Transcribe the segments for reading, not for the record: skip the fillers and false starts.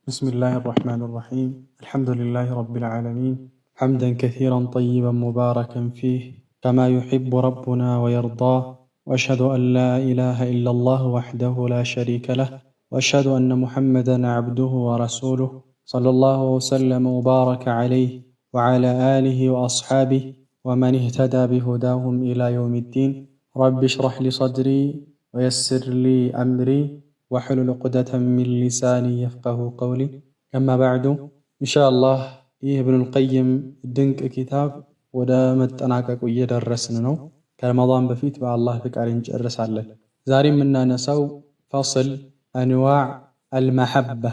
بسم الله الرحمن الرحيم. الحمد لله رب العالمين، حمدا كثيرا طيبا مباركا فيه كما يحب ربنا ويرضاه، وأشهد أن لا إله إلا الله وحده لا شريك له، وأشهد أن محمدا عبده ورسوله صلى الله وسلم وبارك عليه وعلى آله وأصحابه ومن اهتدى بهداهم إلى يوم الدين. رب اشرح لي صدري ويسر لي أمري واحلل عقدة من لساني يفقه قولي. أما بعد، إن شاء الله ابن القيم ድንቅ ኪታብ ወደ መጠናቀቁ እየደረስን ነው። ከረመዳን በፊት በአላህ ፍቃድ እንጨርሳለን። ዛሬ የምናነሳው ፈስል አንዋዕ አልመሐባ፣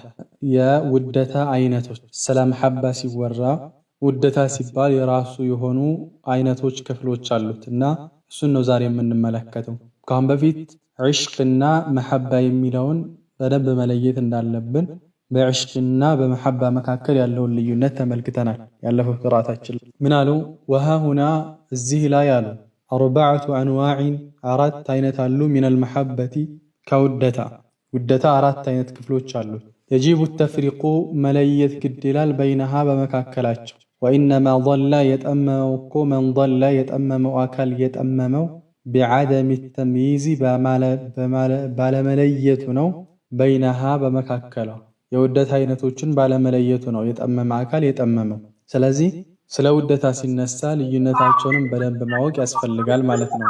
የውደታ አይነቶች። ስለ መሐባ ሲወራ ውደታ ሲባል የራሱ የሆኑ አይነቶች ክፍሎች አሉት እና እሱን ነው ዛሬ የምንመለከተው። ከአሁን በፊት ዒሽቅና መሐባ የሚለውን በደንብ መለየት እንዳለብን በዒሽቅና በመሐባ መካከል ያለውን ልዩነት ተመልክተናል። ያለፈው ቅራአታችን ምን አሉ? ወሃሁና እዚህ ላይ አሉ አርበዐቱ አንዋዕን አራት አይነት አሉ። ሚነል መሐበቲ ከውደታ ውደታ አራት አይነት ክፍሎች አሉት። የጂቡ ተፍሪቁ መለየት ግድ ይላል፣ በይነሃ በመካከላቸው። ወኢነማ ضለ የጠመመው እኮ መን ضለ የጠመመው አካል የጠመመው ቢዐደም ተምይዝ ባለመለየቱ ነው። በይነሃ በመካከሏ የውደታ አይነቶችን ባለመለየቱ ነው የጠመመ አካል የጠመመው። ስለዚህ ስለ ውደታ ሲነሳ ልዩነታቸውንም በደንብ ማወቅ ያስፈልጋል ማለት ነው።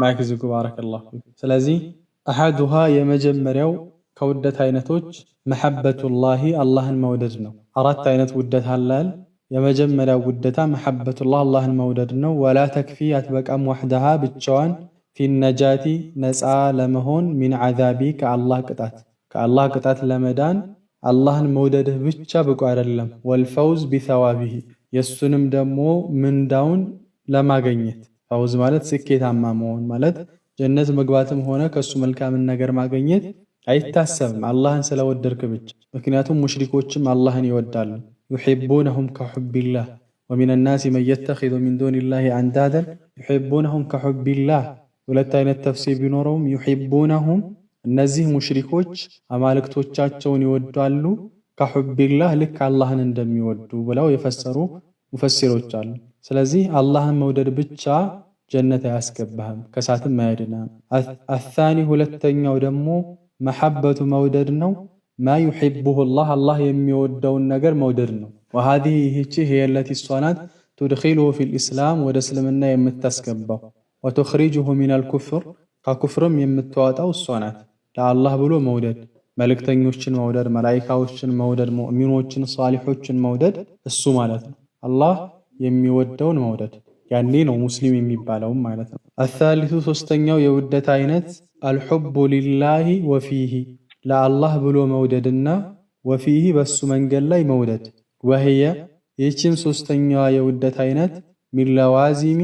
ማይክዝኩ ባረከላሁ። ስለዚህ አሐዱሃ የመጀመሪያው ከውደታ አይነቶች መሐበቱላሂ አላህን መውደድ ነው። አራት አይነት ውደታ አላል። የመጀመሪያው ውደታ መሐበቱላህ አላህን መውደድ ነው። ወላ ተክፊ አትበቃም፣ ወሕደሃ ብቻዋን፣ ፊነጃቲ ነፃ ለመሆን፣ ሚን ዓዛቢ ከአላህ ቅጣት ለመዳን አላህን መውደድህ ብቻ ብቁ አይደለም። ወልፈውዝ ቢሰዋቢሂ የእሱንም ደግሞ ምንዳውን ለማገኘት። ፈውዝ ማለት ስኬታማ መሆን ማለት ጀነት መግባትም ሆነ ከእሱ መልካምን ነገር ማገኘት አይታሰብም አላህን ስለወደድክ ብቻ። ምክንያቱም ሙሽሪኮችም አላህን ይወዳሉ። ዩሒቡነሁም ከሑቢላህ ወሚነ ናሲ መን የተኺዙ ሚን ዱኒላሂ አንዳደን ዩሒቡነሁም ከሑቢላህ። ሁለት አይነት ተፍሲር ቢኖረውም ዩሒቡነሁም እነዚህ ሙሽሪኮች አማልክቶቻቸውን ይወዳሉ፣ ከሑቢላህ ልክ አላህን እንደሚወዱ ብለው የፈሰሩ ሙፈሲሮች አሉ። ስለዚህ አላህን መውደድ ብቻ ጀነት አያስገባህም፣ ከሳትም አያድናም። አሳኒ ሁለተኛው ደግሞ መሐበቱ መውደድ ነው። ማ ዩሒቡሁ አላህ የሚወደውን ነገር መውደድ ነው። ወሃዚህ ይህቺ የለቲ እሷናት ቱድኺሉሁ ፊል ኢስላም ወደ እስልምና የምታስገባው፣ ወቱኽሪጁሁ ሚነል ኩፍር ከኩፍርም የምትዋጣው እሷ ናት። ለአላህ ብሎ መውደድ፣ መልእክተኞችን መውደድ፣ መላኢካዎችን መውደድ፣ ሙእሚኖችን ሷሊሖችን መውደድ እሱ ማለት ነው። አላህ የሚወደውን መውደድ ያኔ ነው ሙስሊም የሚባለውም ማለት ነው። አሳሊሱ ሶስተኛው የውደታ አይነት አልሑቡ ሊላሂ ወፊሂ ለአላህ ብሎ መውደድና ወፊሂ በሱ መንገድ ላይ መውደድ። ወህየ ይህችም ሶስተኛዋ የውደት አይነት ሚን ለዋዚሚ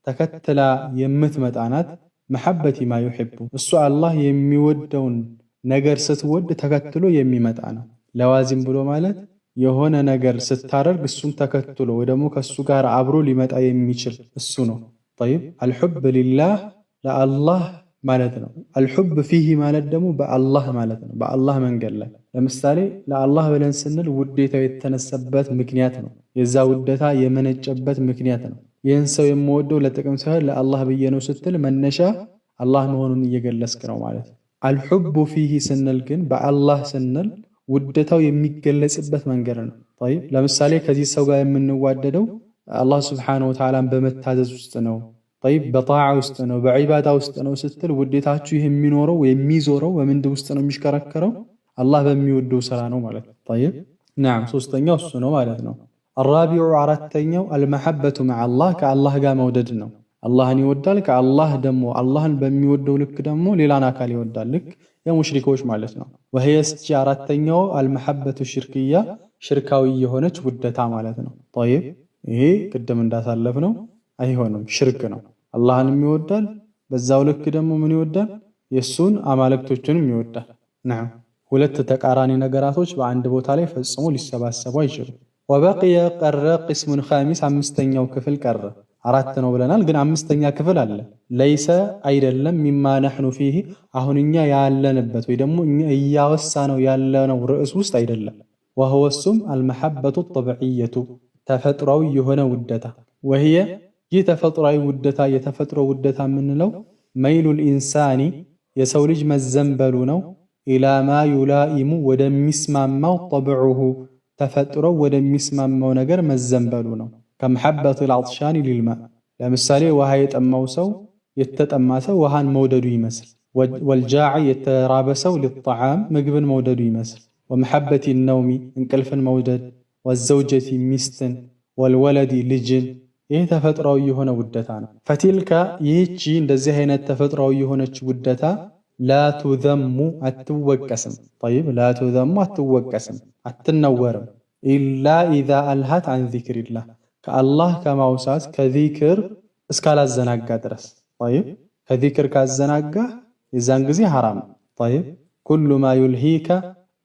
ተከትላ የምትመጣ ናት። መሐበቲ ማ ዩሒቡ እሱ አላህ የሚወደውን ነገር ስትወድ ተከትሎ የሚመጣ ነው። ለዋዚም ብሎ ማለት የሆነ ነገር ስታደርግ እሱን ተከትሎ ወይ ደግሞ ከሱ ጋር አብሮ ሊመጣ የሚችል እሱ ነው። ጠይብ አልሑብ ሊላህ ለአላህ ማለት ነው። አልሑብ ፊሂ ማለት ደግሞ በአላህ ማለት ነው። በአላህ መንገድ ላይ ለምሳሌ ለአላህ ብለን ስንል ውዴታው የተነሰበት ምክንያት ነው። የዛ ውዴታ የመነጨበት ምክንያት ነው። ይህን ሰው የምወደው ለጥቅም ሳይሆን ለአላህ ብዬ ነው ስትል መነሻ አላህ መሆኑን እየገለጽክ ነው ማለት ነው። አልሑቡ ፊሂ ስንል ግን በአላህ ስንል ውዴታው የሚገለጽበት መንገድ ነው። ጠይብ ለምሳሌ ከዚህ ሰው ጋር የምንዋደደው አላህ ሱብሓነሁ ወተዓላን በመታዘዝ ውስጥ ነው። ጠይብ በጣዓ ውስጥ ነው፣ በዒባዳ ውስጥ ነው ስትል ውዴታችሁ ይህ የሚኖረው የሚዞረው በምንድን ውስጥ ነው የሚሽከረከረው? አላህ በሚወደው ስራ ነው ማለት ነው። ጠይብ ነዓም ሶስተኛው እሱ ነው ማለት ነው። አራቢዑ አራተኛው አልመሐበቱ መዐላህ ከአላህ ጋር መውደድ ነው። አላህን ይወዳል፣ ከአላህ ደግሞ አላህን በሚወደው ልክ ደግሞ ሌላን አካል ይወዳል፣ ልክ የሙሽሪኮች ማለት ነው። ወህየስቺ አራተኛው አልመሐበቱ ሽርክያ ሽርካዊ የሆነች ውደታ ማለት ነው። ጠይብ ይሄ ቅድም እንዳሳለፍነው አይሆንም፣ ሽርክ ነው። አላህንም ይወዳል፣ በዛው ልክ ደግሞ ምን ይወዳል? የሱን አማልክቶችንም ይወዳል። ነዓም ሁለት ተቃራኒ ነገራቶች በአንድ ቦታ ላይ ፈጽሞ ሊሰባሰቡ አይችሉም። ወበቂየ ቀረ ቅስሙን ኻሚስ አምስተኛው ክፍል ቀረ። አራት ነው ብለናል። ግን አምስተኛ ክፍል አለ። ለይሰ አይደለም ሚማ ነሕኑ ፊህ አሁን እኛ ያለንበት ወይ ደግሞ እኛ እያወሳ ነው ያለነው ርዕስ ውስጥ አይደለም። ወሁወ እሱም አልመሐበቱ ጠብዕየቱ ተፈጥሯዊ የሆነ ውደታ ወህየ ይህ ተፈጥሯዊ ውደታ የተፈጥሮ ውደታ የምንለው መይሉል ኢንሳኒ የሰው ልጅ መዘንበሉ ነው ኢላ ማ ዩላኢሙ ወደሚስማማው ጠብዑሁ ተፈጥሮ ወደሚስማማው ነገር መዘንበሉ ነው። ከመሐበቱል አጥሻኒ ሊልማ ለምሳሌ ውሃ የጠማው ሰው የተጠማ ሰው ውሃን መውደዱ ይመስል፣ ወልጃዕ የተራበ ሰው ሊጣዓም ምግብን መውደዱ ይመስል፣ ወመሐበቲ ነውሚ እንቅልፍን መውደድ፣ ወዘውጀቲ ሚስትን፣ ወልወለዲ ልጅን ይህ ተፈጥሯዊ የሆነ ውደታ ነው። ፈቲልከ ይህቺ እንደዚህ አይነት ተፈጥሯዊ የሆነች ውደታ ላቱዘሙ አትወቀስም። ጠይብ ላቱዘሙ አትወቀስም አትነወርም። ኢላ ኢዛ አልሃት አን ዚክሪላህ ከአላህ ከማውሳት ከዚክር እስካላዘናጋ ድረስ። ጠይብ ከዚክር ካዘናጋ የዛን ጊዜ ሐራም። ጠይብ ኩሉ ማ ዩልሂከ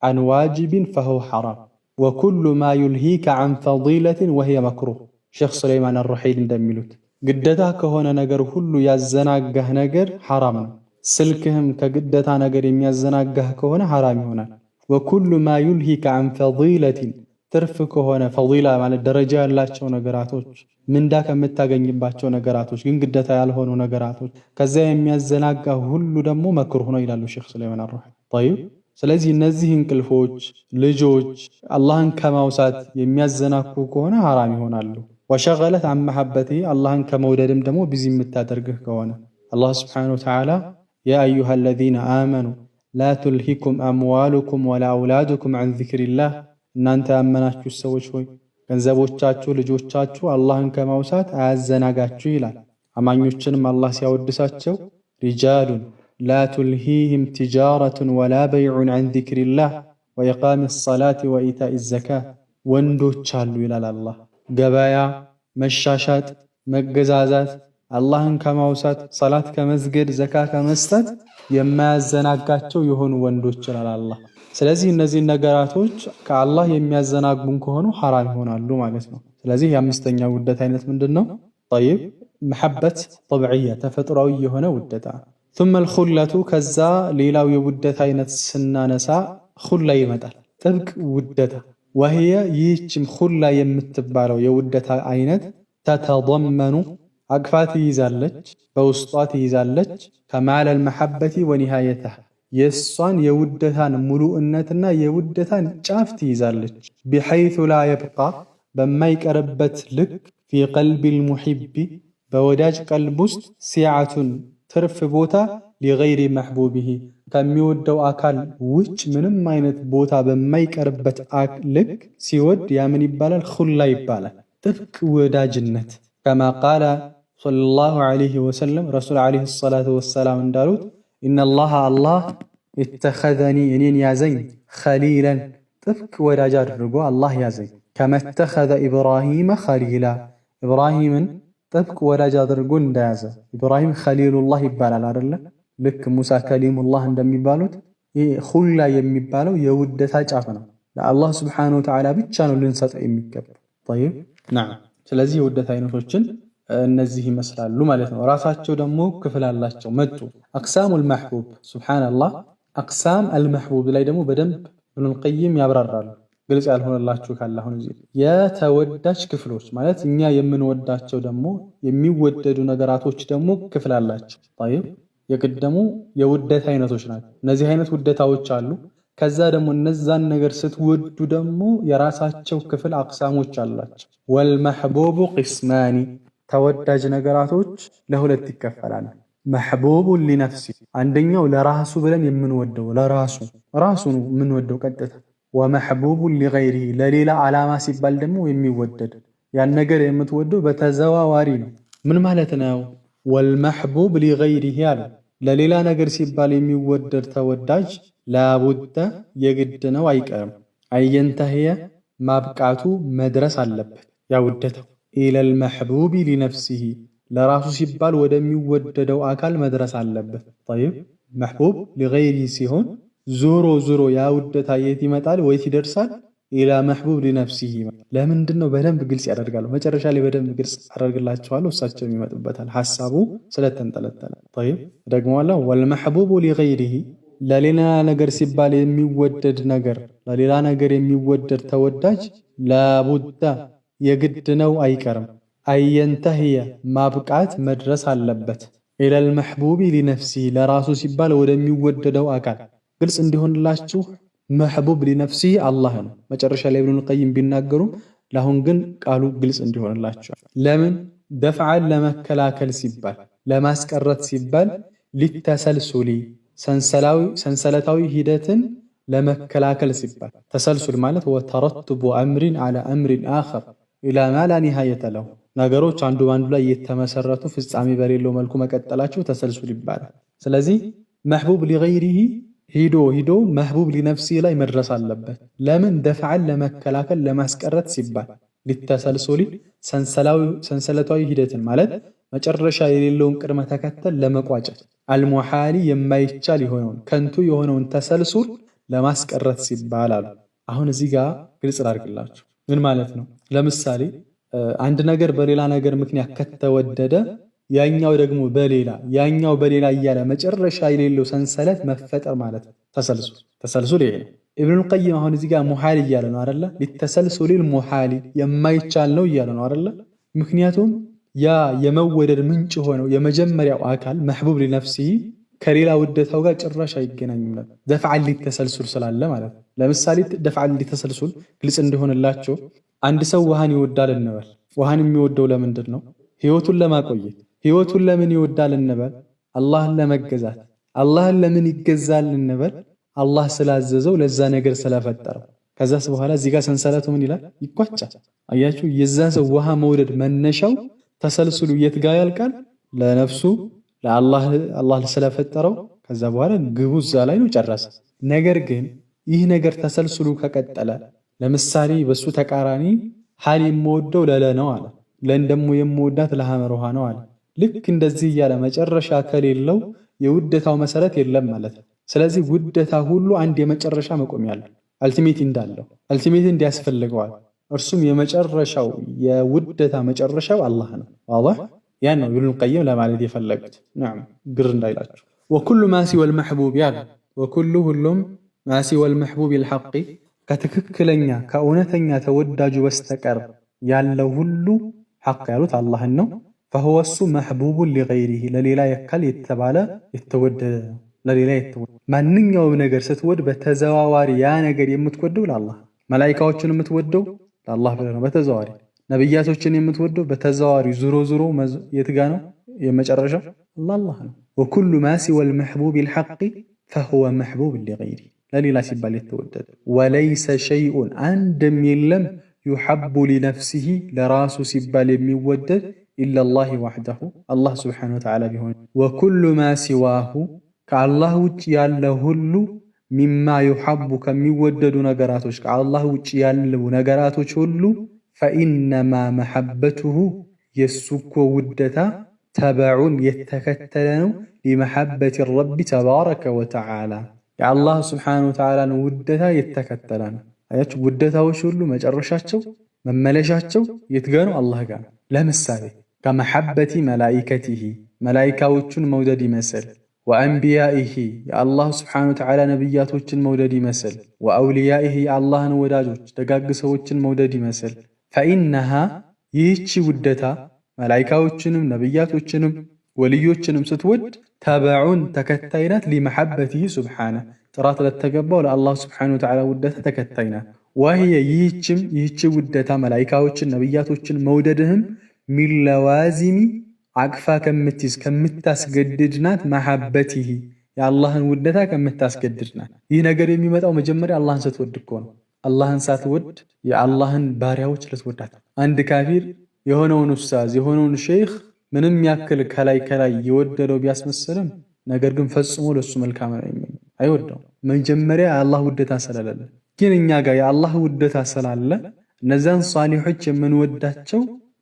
አን ዋጅብን ፈሁወ ሐራም ወኩሉ ማ ዩልሂከ አን ፈዲለትን ወሂየ መክሩህ። ሼኽ ሱለይማን አሩሐይል እንደሚሉት ግደታ ከሆነ ነገር ሁሉ ያዘናጋህ ነገር ሐራም ነው። ስልክህም ከግደታ ነገር የሚያዘናጋህ ከሆነ ሐራም ይሆናል። ወኩሉ ማ ዩልሂከ አን ፈዲለትን ትርፍ ከሆነ ፈዲላ ማለት ደረጃ ያላቸው ነገራቶች ምንዳ ከምታገኝባቸው ነገራቶች ግን ግደታ ያልሆኑ ነገራቶች ከዚያ የሚያዘናጋ ሁሉ ደግሞ መክሩህ ነው ይላሉ ሼኽ ሱለይማን አሩሐይል። ጠይብ ስለዚህ እነዚህ እንቅልፎች፣ ልጆች አላህን ከማውሳት የሚያዘናኩ ከሆነ ሐራም ይሆናሉ። ወሸገለት አን መሐበቲሂ አላህን ከመውደድም ደግሞ ቢዚ የምታደርግህ ከሆነ አላህ ስብሓነሁ ወተዓላ ያ አዩሃ አለዚነ አመኑ ላ ቱልሂኩም አምዋሉኩም ወላ አውላዱኩም አን ዚክሪላህ እናንተ ያመናችሁ ሰዎች ሆይ ገንዘቦቻችሁ፣ ልጆቻችሁ አላህን ከማውሳት አያዘናጋችሁ ይላል። አማኞችንም አላህ ሲያወድሳቸው ሪጃሉን ላ ቱልሂህም ቲጃረቱን ወላ በይዑን አን ዚክሪላህ ወኢቃሚ ሰላቲ ወኢታኢ ዘካህ ወንዶች አሉ ይላል አላህ ገበያ መሻሻጥ፣ መገዛዛት አላህን ከማውሳት ሰላት ከመስገድ ዘካ ከመስጠት የማያዘናጋቸው የሆኑ ወንዶች ይላል አላህ። ስለዚህ እነዚህ ነገራቶች ከአላህ የሚያዘናጉን ከሆኑ ሐራም ይሆናሉ ማለት ነው። ስለዚህ የአምስተኛው ውደት አይነት ምንድነው? ጠይብ መሐበት ጠብዕያ ተፈጥሯዊ የሆነ ውደታ። ثم الخلة ከዛ ሌላው የውደት አይነት ስናነሳ ኹላ ይመጣል። ጥብቅ ውደታ ወህየ ይህችም ኹላ የምትባለው የውደታ አይነት ተተضመኑ አቅፋ ትይዛለች፣ በውስጧ ትይዛለች ከማለል መሐበቲ ወኒሃየተህ የእሷን የውደታን ሙሉእነትና የውደታን ጫፍ ትይዛለች። ቢሐይቱ ላ የብቃ በማይቀርበት ልክ ፊ ቀልቢል ሙሒቢ በወዳጅ ቀልብ ውስጥ ሲዓቱን ትርፍ ቦታ ሊገይሪ መሕቡቢሂ ከሚወደው አካል ውጭ ምንም አይነት ቦታ በማይቀርበት ልክ ሲወድ ያምን ይባላል? ኹላ ይባላል። ጥብቅ ወዳጅነት። ከማ ቃለ ሰለላሁ ዐለይሂ ወሰለም ረሱል ዐለይሂ ሰላቱ ወሰላም እንዳሉት ኢነላሃ አላህ ኢተኸዘኒ እኔን ያዘኝ ኸሊለን ጥብቅ ወዳጅ አድርጎ አላህ ያዘኝ። ከመተኸዘ ኢብራሂመ ኸሊላ ኢብራሂምን ጥብቅ ወዳጅ አድርጎ እንደያዘ ኢብራሂም ኸሊሉላህ ይባላል አይደለ? ልክ ሙሳ ከሊሙላህ እንደሚባሉት ይህ ኹላ የሚባለው የውደታ ጫፍ ነው። ለአላህ ስብሓነሁ ወተዓላ ብቻ ነው ልንሰጠው የሚገባው። ጠይብ ነዓም። ስለዚህ የውደታ አይነቶችን እነዚህ ይመስላሉ ማለት ነው። ራሳቸው ደግሞ ክፍል አላቸው መጡ። አቅሳሙል መሕቡብ ሱብሓነላህ። አቅሳም አልመሕቡብ ላይ ደግሞ በደንብ ኢብኑል ቀይም ያብራራሉ። ግልጽ ያልሆነላችሁ ካለ አሁን እዚህ የተወዳጅ ክፍሎች ማለት እኛ የምንወዳቸው ደግሞ የሚወደዱ ነገራቶች ደግሞ ክፍል አላቸው። ጠይብ የቅደሙ የውደታ አይነቶች ናቸው። እነዚህ አይነት ውደታዎች አሉ። ከዛ ደግሞ እነዛን ነገር ስትወዱ ደግሞ የራሳቸው ክፍል አቅሳሞች አላቸው። ወልመሕቡቡ ቂስማኒ ተወዳጅ ነገራቶች ለሁለት ይከፈላል። መሕቡቡን ሊነፍሲ አንደኛው ለራሱ ብለን የምንወደው ለራሱ ነው የምንወደው ቀጥታ። ወመሕቡቡን ሊገይሪሂ ለሌላ ዓላማ ሲባል ደግሞ የሚወደድ ያን ነገር የምትወደው በተዘዋዋሪ ነው። ምን ማለት ነው? ወልመሕቡብ ሊገይሪሂ አለ ለሌላ ነገር ሲባል የሚወደድ ተወዳጅ ላቡደ የግድ ነው አይቀርም። አየንተህየ ማብቃቱ መድረስ አለበት ያውደተው ኢለል መሕቡቢ ሊነፍሲሂ ለራሱ ሲባል ወደሚወደደው አካል መድረስ አለበት። ጠይብ መሕቡብ ሊገይሪሂ ሲሆን ዞሮ ዞሮ ያውደታ የት ይመጣል ወይት ይደርሳል? ኢላ መሕቡብ ሊነፍሲሂ ለምንድነው በደንብ ግልጽ ያደርጋሉ። መጨረሻ ላይ በደንብ ግልጽ አደርግላችኋለሁ እሳቸው ይመጡበታል ሐሳቡ ስለተንጠለጠለ። طيب ደግሞዋለሁ ወልመሕቡቡ ሊገይሪሂ ለሌላ ነገር ሲባል የሚወደድ ነገር ለሌላ ነገር የሚወደድ ተወዳጅ ላቡዳ የግድ ነው አይቀርም አየንተህየ ማብቃት መድረስ አለበት ኢለል መሕቡቢ ሊነፍሲሂ ለራሱ ሲባል ወደሚወደደው አካል ግልጽ እንዲሆንላችሁ መሕቡብ ሊነፍሲሂ አላህ ነው። መጨረሻ ላይ ኢብኑል ቀይም ቢናገሩም ለአሁን ግን ቃሉ ግልጽ እንዲሆንላችሁ ለምን ደፍዓን ለመከላከል ሲባል ለማስቀረት ሲባል ሊተሰልሱሊ ሰንሰለታዊ ሂደትን ለመከላከል ሲባል ተሰልሱል ማለት ወተረትቡ አምሪን ዐላ አምሪን አኸር ኢላ ማ ላ ኒሃየተ ለሁ ነገሮች አንዱ ባንዱ ላይ የተመሰረቱ ፍጻሜ በሌለው መልኩ መቀጠላቸው ተሰልሱል ይባላል። ስለዚህ መሕቡብ ሊገይሪሂ ሂዶ መሕቡብ ሊነፍሲሂ ላይ መድረስ አለበት። ለምን ደፍዓን ለመከላከል ለማስቀረት ሲባል ሊተሰልሱሊ ሰንሰለታዊ ሂደትን ማለት መጨረሻ የሌለውን ቅድመ ተከተል ለመቋጨት አልሙሓሊ የማይቻል የሆነውን ከንቱ የሆነውን ተሰልሱል ለማስቀረት ሲባል አሉ። አሁን እዚህ ጋር ግልጽ ላድርግላችሁ ምን ማለት ነው? ለምሳሌ አንድ ነገር በሌላ ነገር ምክንያት ከተወደደ ያኛው ደግሞ በሌላ እያለ መጨረሻ የሌለው ሰንሰለት መፈጠር ማለት ነው ተሰልሱል ይሄ ነው። ኢብኑል ቀይም አሁን እዚህ ጋር ሙሓል እያለ ነው አይደለ? ሊተሰልሱሊል ሙሓሊ የማይቻል ነው እያለ ነው አይደለ? ምክንያቱም ያ የመወደድ ምንጭ ሆነው የመጀመሪያው አካል መሕቡብ ሊነፍሲሂ ከሌላ ውደታው ጋር ጭራሽ አይገናኝም ነበር ደፍዓን ሊተሰልሱል ስላለ ማለት ነው። ለምሳሌ ደፍዓን ሊተሰልሱል ግልጽ እንዲሆንላቸው አንድ ሰው ውሃን ይወዳል እንበል። ውሃን የሚወደው ለምንድን ነው? ህይወቱን ለማቆየት። ህይወቱን ለምን ይወዳል እንበል? አላህን ለመገዛት። አላህን ለምን ይገዛል እንበል? አላህ ስላዘዘው ለዛ ነገር ስለፈጠረው። ከዛስ በኋላ እዚህ ጋር ሰንሰለቱ ምን ይላል? ይቋጫል። አያችሁ፣ የዛ ሰው ውሃ መውደድ መነሻው ተሰልሱሉ የት ጋር ያልቃል? ለነፍሱ ለአላህ ስለፈጠረው። ከዛ በኋላ ግቡ እዛ ላይ ነው ጨረሰ። ነገር ግን ይህ ነገር ተሰልሱሉ ከቀጠለ ለምሳሌ በሱ ተቃራኒ ሐል የምወደው ለለ ነው አለ። ለን ደግሞ የምወዳት ለሐመር ውሃ ነው አለ። ልክ እንደዚህ እያለ መጨረሻ ከሌለው የውደታው መሰረት የለም ማለት ነው። ስለዚህ ውደታ ሁሉ አንድ የመጨረሻ መቆሚያ አለው። አልቲሜት እንዳለው አልቲሜት እንዲያስፈልገዋል። እርሱም የመጨረሻው የውደታ መጨረሻው አላህ ነው። ዋضح ያን ነው ኢብኑል ቀይም ለማለት የፈለጉት። ነዓም ግር እንዳይላችሁ። ወኩሉ ማ ሲወል መሕቡብ ያለ ወኩሉ ሁሉም ማ ሲወል መሕቡብ الحق ከትክክለኛ ከእውነተኛ ተወዳጁ በስተቀር ያለው ሁሉ ሐቅ ያሉት አላህን ነው። فهو እሱ መሕቡብ لغيره ለሌላ የካል የተባለ የተወደደ ነው። ለሌላ የተወደደ ማንኛውም ነገር ስትወድ በተዘዋዋሪ ያ ነገር የምትወደው ለአላህ፣ መላኢካዎችን የምትወደው ለአላህ ብለህ ነው በተዘዋዋሪ። ነብያቶችን የምትወደው በተዘዋዋሪ ዙሮ የት ጋ ነው የመጨረሻው? አላህ ነው። ወኩሉ ማ ሲወ الحق فهو محبوب لغيره ለሌላ ሲባል የተወደደ። ወለይሰ ሸይኡን አንድም የለም ዩሐቡ ሊነፍሲሂ ለራሱ ሲባል የሚወደድ ኢለላህ ወሕደሁ አላህ ስብሓነሁ ወተዓላ ቢሆን። ወኩሉ ማ ሲዋሁ ከአላህ ውጭ ያለ ሁሉ ሚማ ዩሐቡ ከሚወደዱ ነገራቶች ከአላህ ውጭ ያሉ ነገራቶች ሁሉ ፈኢነማ መሐበቱሁ የሱ እኮ ውደታ ተበዑን የተከተለ ነው ሊመሐበት ረቢ ተባረከ ወተዓላ የአላህ ስብሓነሁ ወተዓላን ውደታ የተከተለ ነው። አያችሁ ውደታዎች ሁሉ መጨረሻቸው መመለሻቸው የት ጋ ነው? አላህ ጋር። ለምሳሌ ከመሐበቲ መላኢከቲሂ መላኢካዎቹን መውደድ ይመስል፣ ወአንቢያኢሂ የአላህ ስብሓነሁ ወተዓላ ነቢያቶችን መውደድ ይመስል፣ ወአውልያኢሂ የአላህን ወዳጆች ደጋግ ሰዎችን መውደድ ይመስል፣ ፈኢነሃ ይህቺ ውደታ መላኢካዎችንም ነቢያቶችንም ወልዮችንም ስትወድ ተበዑን ተከታይናት ሊመሐበቲሂ ሱብሓነሁ ጥራት ለተገባው ለአላህ ስብሓነሁ ወተዓላ ውደታ ተከታይናት። ወህየ ይህች ውደታ መላኢካዎችን ነቢያቶችን መውደድህም ሚን ለዋዚሚ አቅፋ ከምትይዝ ከምታስገድድናት መሐበቲሂ የአላህን ውደታ ከምታስገድድናት። ይህ ነገር የሚመጣው መጀመሪያ አላህን ስትወድ እኮ ነው። አላህን ሳትወድ የአላህን ባሪያዎች ልትወዳት። አንድ ካፊር የሆነውን ኡስታዝ የሆነውን ሼኽ ምንም ያክል ከላይ የወደደው ቢያስመስልም ነገር ግን ፈጽሞ ለሱ መልካም አይወደው። መጀመሪያ የአላህ ውደታ ስለሌለ፣ ግን እኛ ጋር የአላህ ውደታ ስላለ እነዛን ሷሊሖች የምንወዳቸው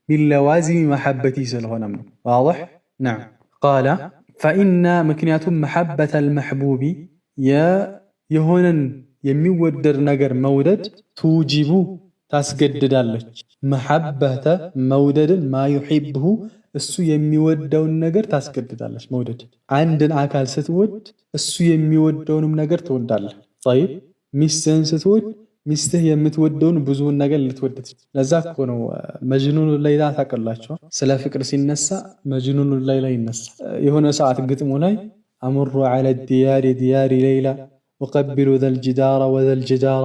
ሚን ለዋዚሚ መሐበቲ ስለሆነም ነው። ዋضح ነዓም ቃለ ፈኢና ምክንያቱም መሐበተል መሕቡቢ የሆነን የሚወደድ ነገር መውደድ ቱጂቡ ታስገድዳለች መሐበተ መውደድን ማዩሒብሁ እሱ የሚወደውን ነገር ታስገድዳለች መውደድ አንድን አካል ስትወድ እሱ የሚወደውንም ነገር ትወዳለህ طيب ሚስትህን ስትወድ ሚስትህ የምትወደውን ብዙውን ነገር ልትወድ ለዛ እኮ ነው መጅኑኑ ለይላ ታቀላችሁ ስለ ፍቅር ሲነሳ መጅኑኑ ለይላ ይነሳ የሆነ ሰዓት ግጥሙ ላይ አምሩ على الديار ديار ليلى أقبل ذا الجدار وذا الجدار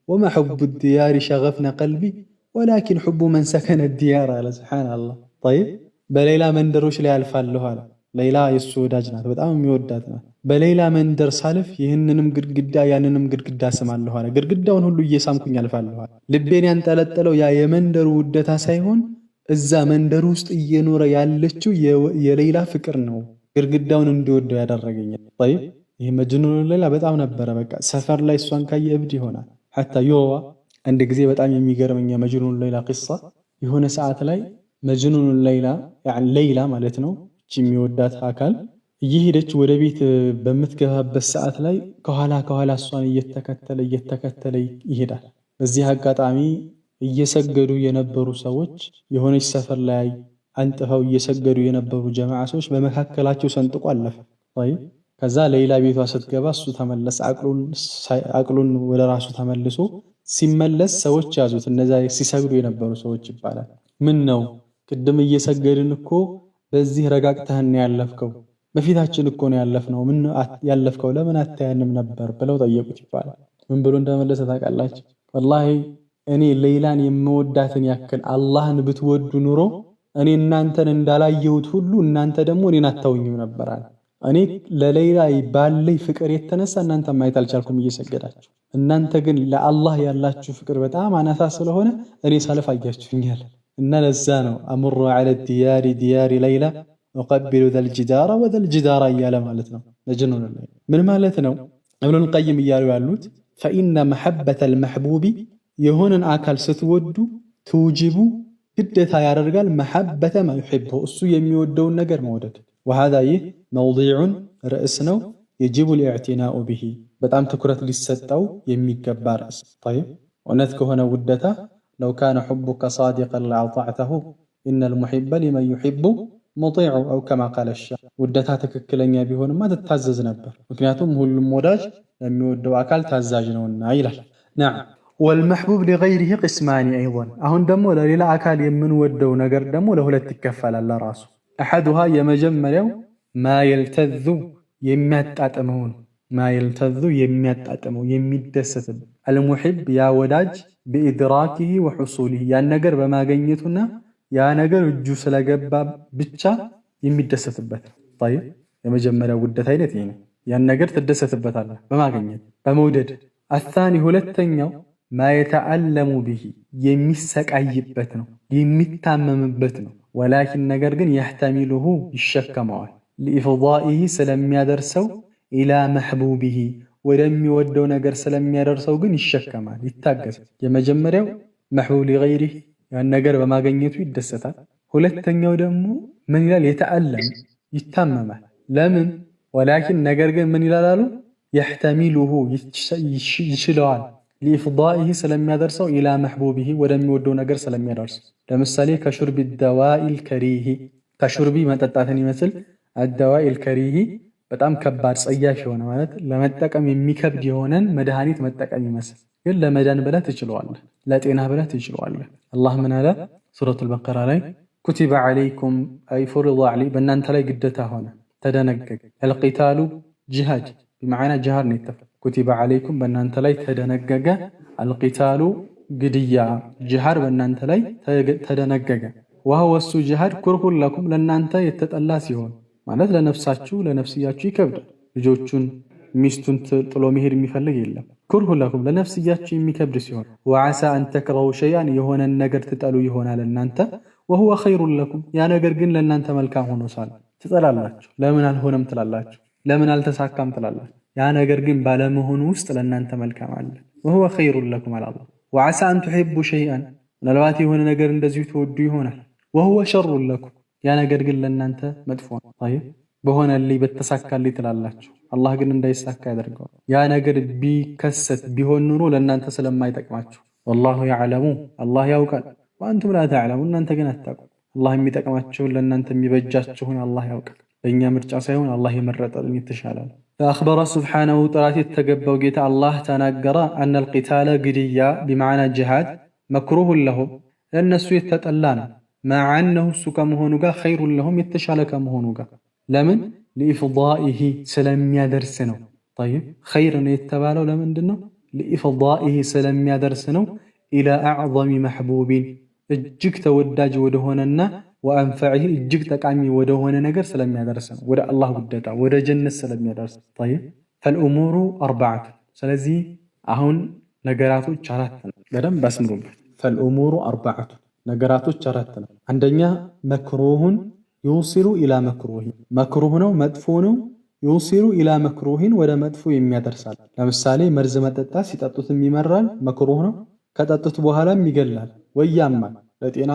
وما حب الديار شغفنا قلبي ولكن حب من سكن الديار على سبحان الله طيب በሌላ መንደሮች ላይ አልፋለሁ አለ ሌላ የሱ ወዳጅ ናት በጣም የሚወዳት ናት በሌላ መንደር ሳልፍ ይህንንም ግድግዳ ያንንም ግድግዳ ስማለሁ አለ ግድግዳውን ሁሉ እየሳምኩኝ አልፋለሁ አለ ልቤን ያንጠለጠለው ያ የመንደሩ ውደታ ሳይሆን እዛ መንደር ውስጥ እየኖረ ያለችው የሌላ ፍቅር ነው ግድግዳውን እንዲወደው ያደረገኝ طيب ይሄ መጅኑን ሌላ በጣም ነበረ በቃ ሰፈር ላይ እሷን ካየ እብድ ይሆናል حتى يوا አንድ ጊዜ በጣም የሚገርመኝ መጅኑን ሌላ قصه የሆነ ሰዓት ላይ መጅኑን ሌላ يعني ሌላ ማለት ነው እቺ የሚወዳት አካል እየሄደች ወደ ቤት በምትገባበት ሰዓት ላይ ከኋላ እሷን እየተከተለ ይሄዳል በዚህ አጋጣሚ እየሰገዱ የነበሩ ሰዎች የሆነች ሰፈር ላይ አንጥፈው እየሰገዱ የነበሩ ጀማዓ ሰዎች በመካከላቸው ሰንጥቆ አለፈ طيب ከዛ ሌላ ቤቷ ስትገባ እሱ ተመለሰ አቅሉን ወደ ራሱ ተመልሶ ሲመለስ ሰዎች ያዙት እነዛ ሲሰግዱ የነበሩ ሰዎች ይባላል ምን ነው ቅድም እየሰገድን እኮ በዚህ ረጋግተህን ያለፍከው በፊታችን እኮ ነው ያለፍነው ምን ያለፍከው ለምን አታያንም ነበር ብለው ጠየቁት ይባላል ምን ብሎ እንደመለሰ ታውቃላችሁ والله እኔ ሌላን የምወዳትን ያክል አላህን ብትወዱ ኑሮ እኔ እናንተን እንዳላየሁት ሁሉ እናንተ ደግሞ እኔን አታውኝም ነበር እኔ ለሌላ ባለይ ፍቅር የተነሳ እናንተ ማየት አልቻልኩም እየሰገዳችሁ እናንተ ግን ለአላህ ያላችሁ ፍቅር በጣም አናሳ ስለሆነ እኔ ሳልፍ አያችሁኛል እና ለዛ ነው አምሩ على الديار ديار ليلى أقبل ذا الجدار وذا الجدار እያለ ማለት ነው ለጅኑን ላይ ምን ማለት ነው ኢብኑ القيم እያሉ ያሉት فإن محبة المحبوب የሆነን አካል ስትወዱ توجب ግዴታ ያደርጋል محبة ما يحبه እሱ የሚወደውን ነገር መውደድ وهذا موضوع رئيس ነው يجب الاعتناء به በጣም ትኩረት ሊሰጠው የሚገባ ርዕስ طيب እውነት ከሆነ ውደታ لو كان حبك صادقا لأطعته إن المحب لمن يحب مطيع أو كما قال الشاعر ውደታ ትክክለኛ ቢሆንማ ትታዘዝ ነበር ምክንያቱም ሁሉም ወዳጅ የሚወደው አካል ታዛዥ ነውና ይላል نعم والمحبوب لغيره قسمان أيضا አሁን ደግሞ ለሌላ አካል የምንወደው ነገር ደግሞ ለሁለት ይከፈላል ለራሱ أحدها የመጀመሪያው ما يلتذ የሚያጣጥመው ما يلتذ የሚያጣጥመው የሚደሰት المحب ያ ወዳጅ بإدراكه وحصوله ያን ነገር በማግኘቱና ያ ነገር እጁ ስለገባ ብቻ የሚደሰትበት طيب የመጀመሪያው ውደት አይነት ይሄ ነው ያን ነገር ትደሰትበታለህ በማግኘት በመውደድ الثاني ሁለተኛው ما يتألم به የሚሰቃይበት ነው የሚታመምበት ነው ولكن ነገር ግን يحتمله ይሸከመዋል لإفضائه ስለሚያደርሰው إلى محبوبه ወደሚወደው ነገር ስለሚያደርሰው ግን ይሸከማል ይታገሳል የመጀመሪያው محبوب لغيره ያን ነገር በማግኘቱ ይደሰታል ሁለተኛው ደግሞ ምን ይላል يتألم ይታመማል ለምን ولكن ነገር ግን ምን ይላሉ يحتمله ይችለዋል لإفضائه ስለሚያደርሰው إلى محبوبه ወደሚወደው ነገር ስለሚያደርስ ለምሳሌ ከሹርብ الدواء الكريه ከሹርቢ መጠጣትን ይመስል الدواء الكريه በጣም ከባድ ጸያፍ የሆነ ማለት ለመጠቀም የሚከብድ የሆነን መድኃኒት መጠቀም ይመስል ግን ለመዳን ብለህ ትችለዋለህ ለጤና ብለህ ትችለዋለህ አላህ ምን አለ ሱረቱል በቀራ ላይ كتب عليكم أي فرض علي በእናንተ ላይ ግዴታ ሆነ ተደነገገ القتال جهاد بمعنى جهاد ነው كتب عليكم በእናንተ ላይ ተደነገገ القتال ግድያ جهاد በእናንተ ላይ ተደነገገ وهو الجهاد كره لكم ለእናንተ የተጠላ ሲሆን ማለት ለነፍሳችሁ ለነፍስያችሁ ይከብዳል ልጆቹን ሚስቱን ጥሎ መሄድ የሚፈልግ የለም كره لكم ለነፍስያችሁ የሚከብድ ሲሆን وعسى أن تكرهوا شيئا የሆነ ነገር ትጠሉ ይሆናል እናንተ وهو خير لكم ያ ነገር ግን ለእናንተ መልካም ሆኖ ሳለ ትጠላላችሁ ለምን አልሆነም ትላላችሁ ለምን አልተሳካም ትላላችሁ ያ ነገር ግን ባለመሆኑ ውስጥ ለእናንተ መልካም አለ وهو خير لكم على الله وعسى أن تحبوا شيئا ምናልባት የሆነ ነገር እንደዚሁ ትወዱ ይሆናል وهو شر لكم ያ ነገር ግን ለእናንተ መጥፎ ነው طيب በሆነልኝ በተሳካልኝ ትላላችሁ። አላህ ግን እንዳይሳካ ያደርገዋል። ያ ነገር ቢከሰት ቢሆን ኑሮ ለእናንተ ስለማይጠቅማችሁ ወላሁ ያዕለሙ አላህ ያውቃል፣ ወአንቱም ላ ተዕለሙ እናንተ ግን አታውቁም። አላህ የሚጠቅማችሁን ለእናንተ የሚበጃችሁን አላህ ያውቃል። በእኛ ምርጫ ሳይሆን አላህ የመረጠልን የተሻለ ነው። ፈአኽበረ ሱብሓነሁ ጥራት የተገባው ጌታ አላህ ተናገረ አነል ቂታለ ግድያ ቢመዕና ጅሃድ መክሩሁን ለሁም ለእነሱ የተጠላ ነው። መዓ አነሁ እሱ ከመሆኑ ጋር ኸይሩን ለሁም የተሻለ ከመሆኑ ጋር ለምን ሊኢፍዳኢሂ ስለሚያደርስ ነው። ጠይብ ኸይር ነው የተባለው ለምንድን ነው? ሊኢፍዳኢሂ ስለሚያደርስ ነው። ኢላ አዕዘሚ መሕቡቢን እጅግ ተወዳጅ ወደሆነና ወአንፈዒሂ እጅግ ጠቃሚ ወደሆነ ነገር ስለሚያደርስ ነው። ወደ አላህ ውደታ ወደ ጀነት ስለሚያደርስ። ጠይብ ፈልኡሙሩ አርበዐቱ ስለዚህ አሁን ነገራቶች አራት ነው። በደንብ አስምሩበት። ፈልኡሙሩ አርበዐቱ ነገራቶች አራት ነው። አንደኛ መክሩሁን ዩሲሉ ኢላ መክሩሂን መክሩህ ነው መጥፎ ነው። ዩሲሉ ኢላ መክሩሂን ወደ መጥፎ የሚያደርሳል። ለምሳሌ መርዝ መጠጣት ሲጠጡትም ይመራል፣ መክሩህ ነው። ከጠጡት በኋላም ይገላል ወይ ያማል፣ ለጤና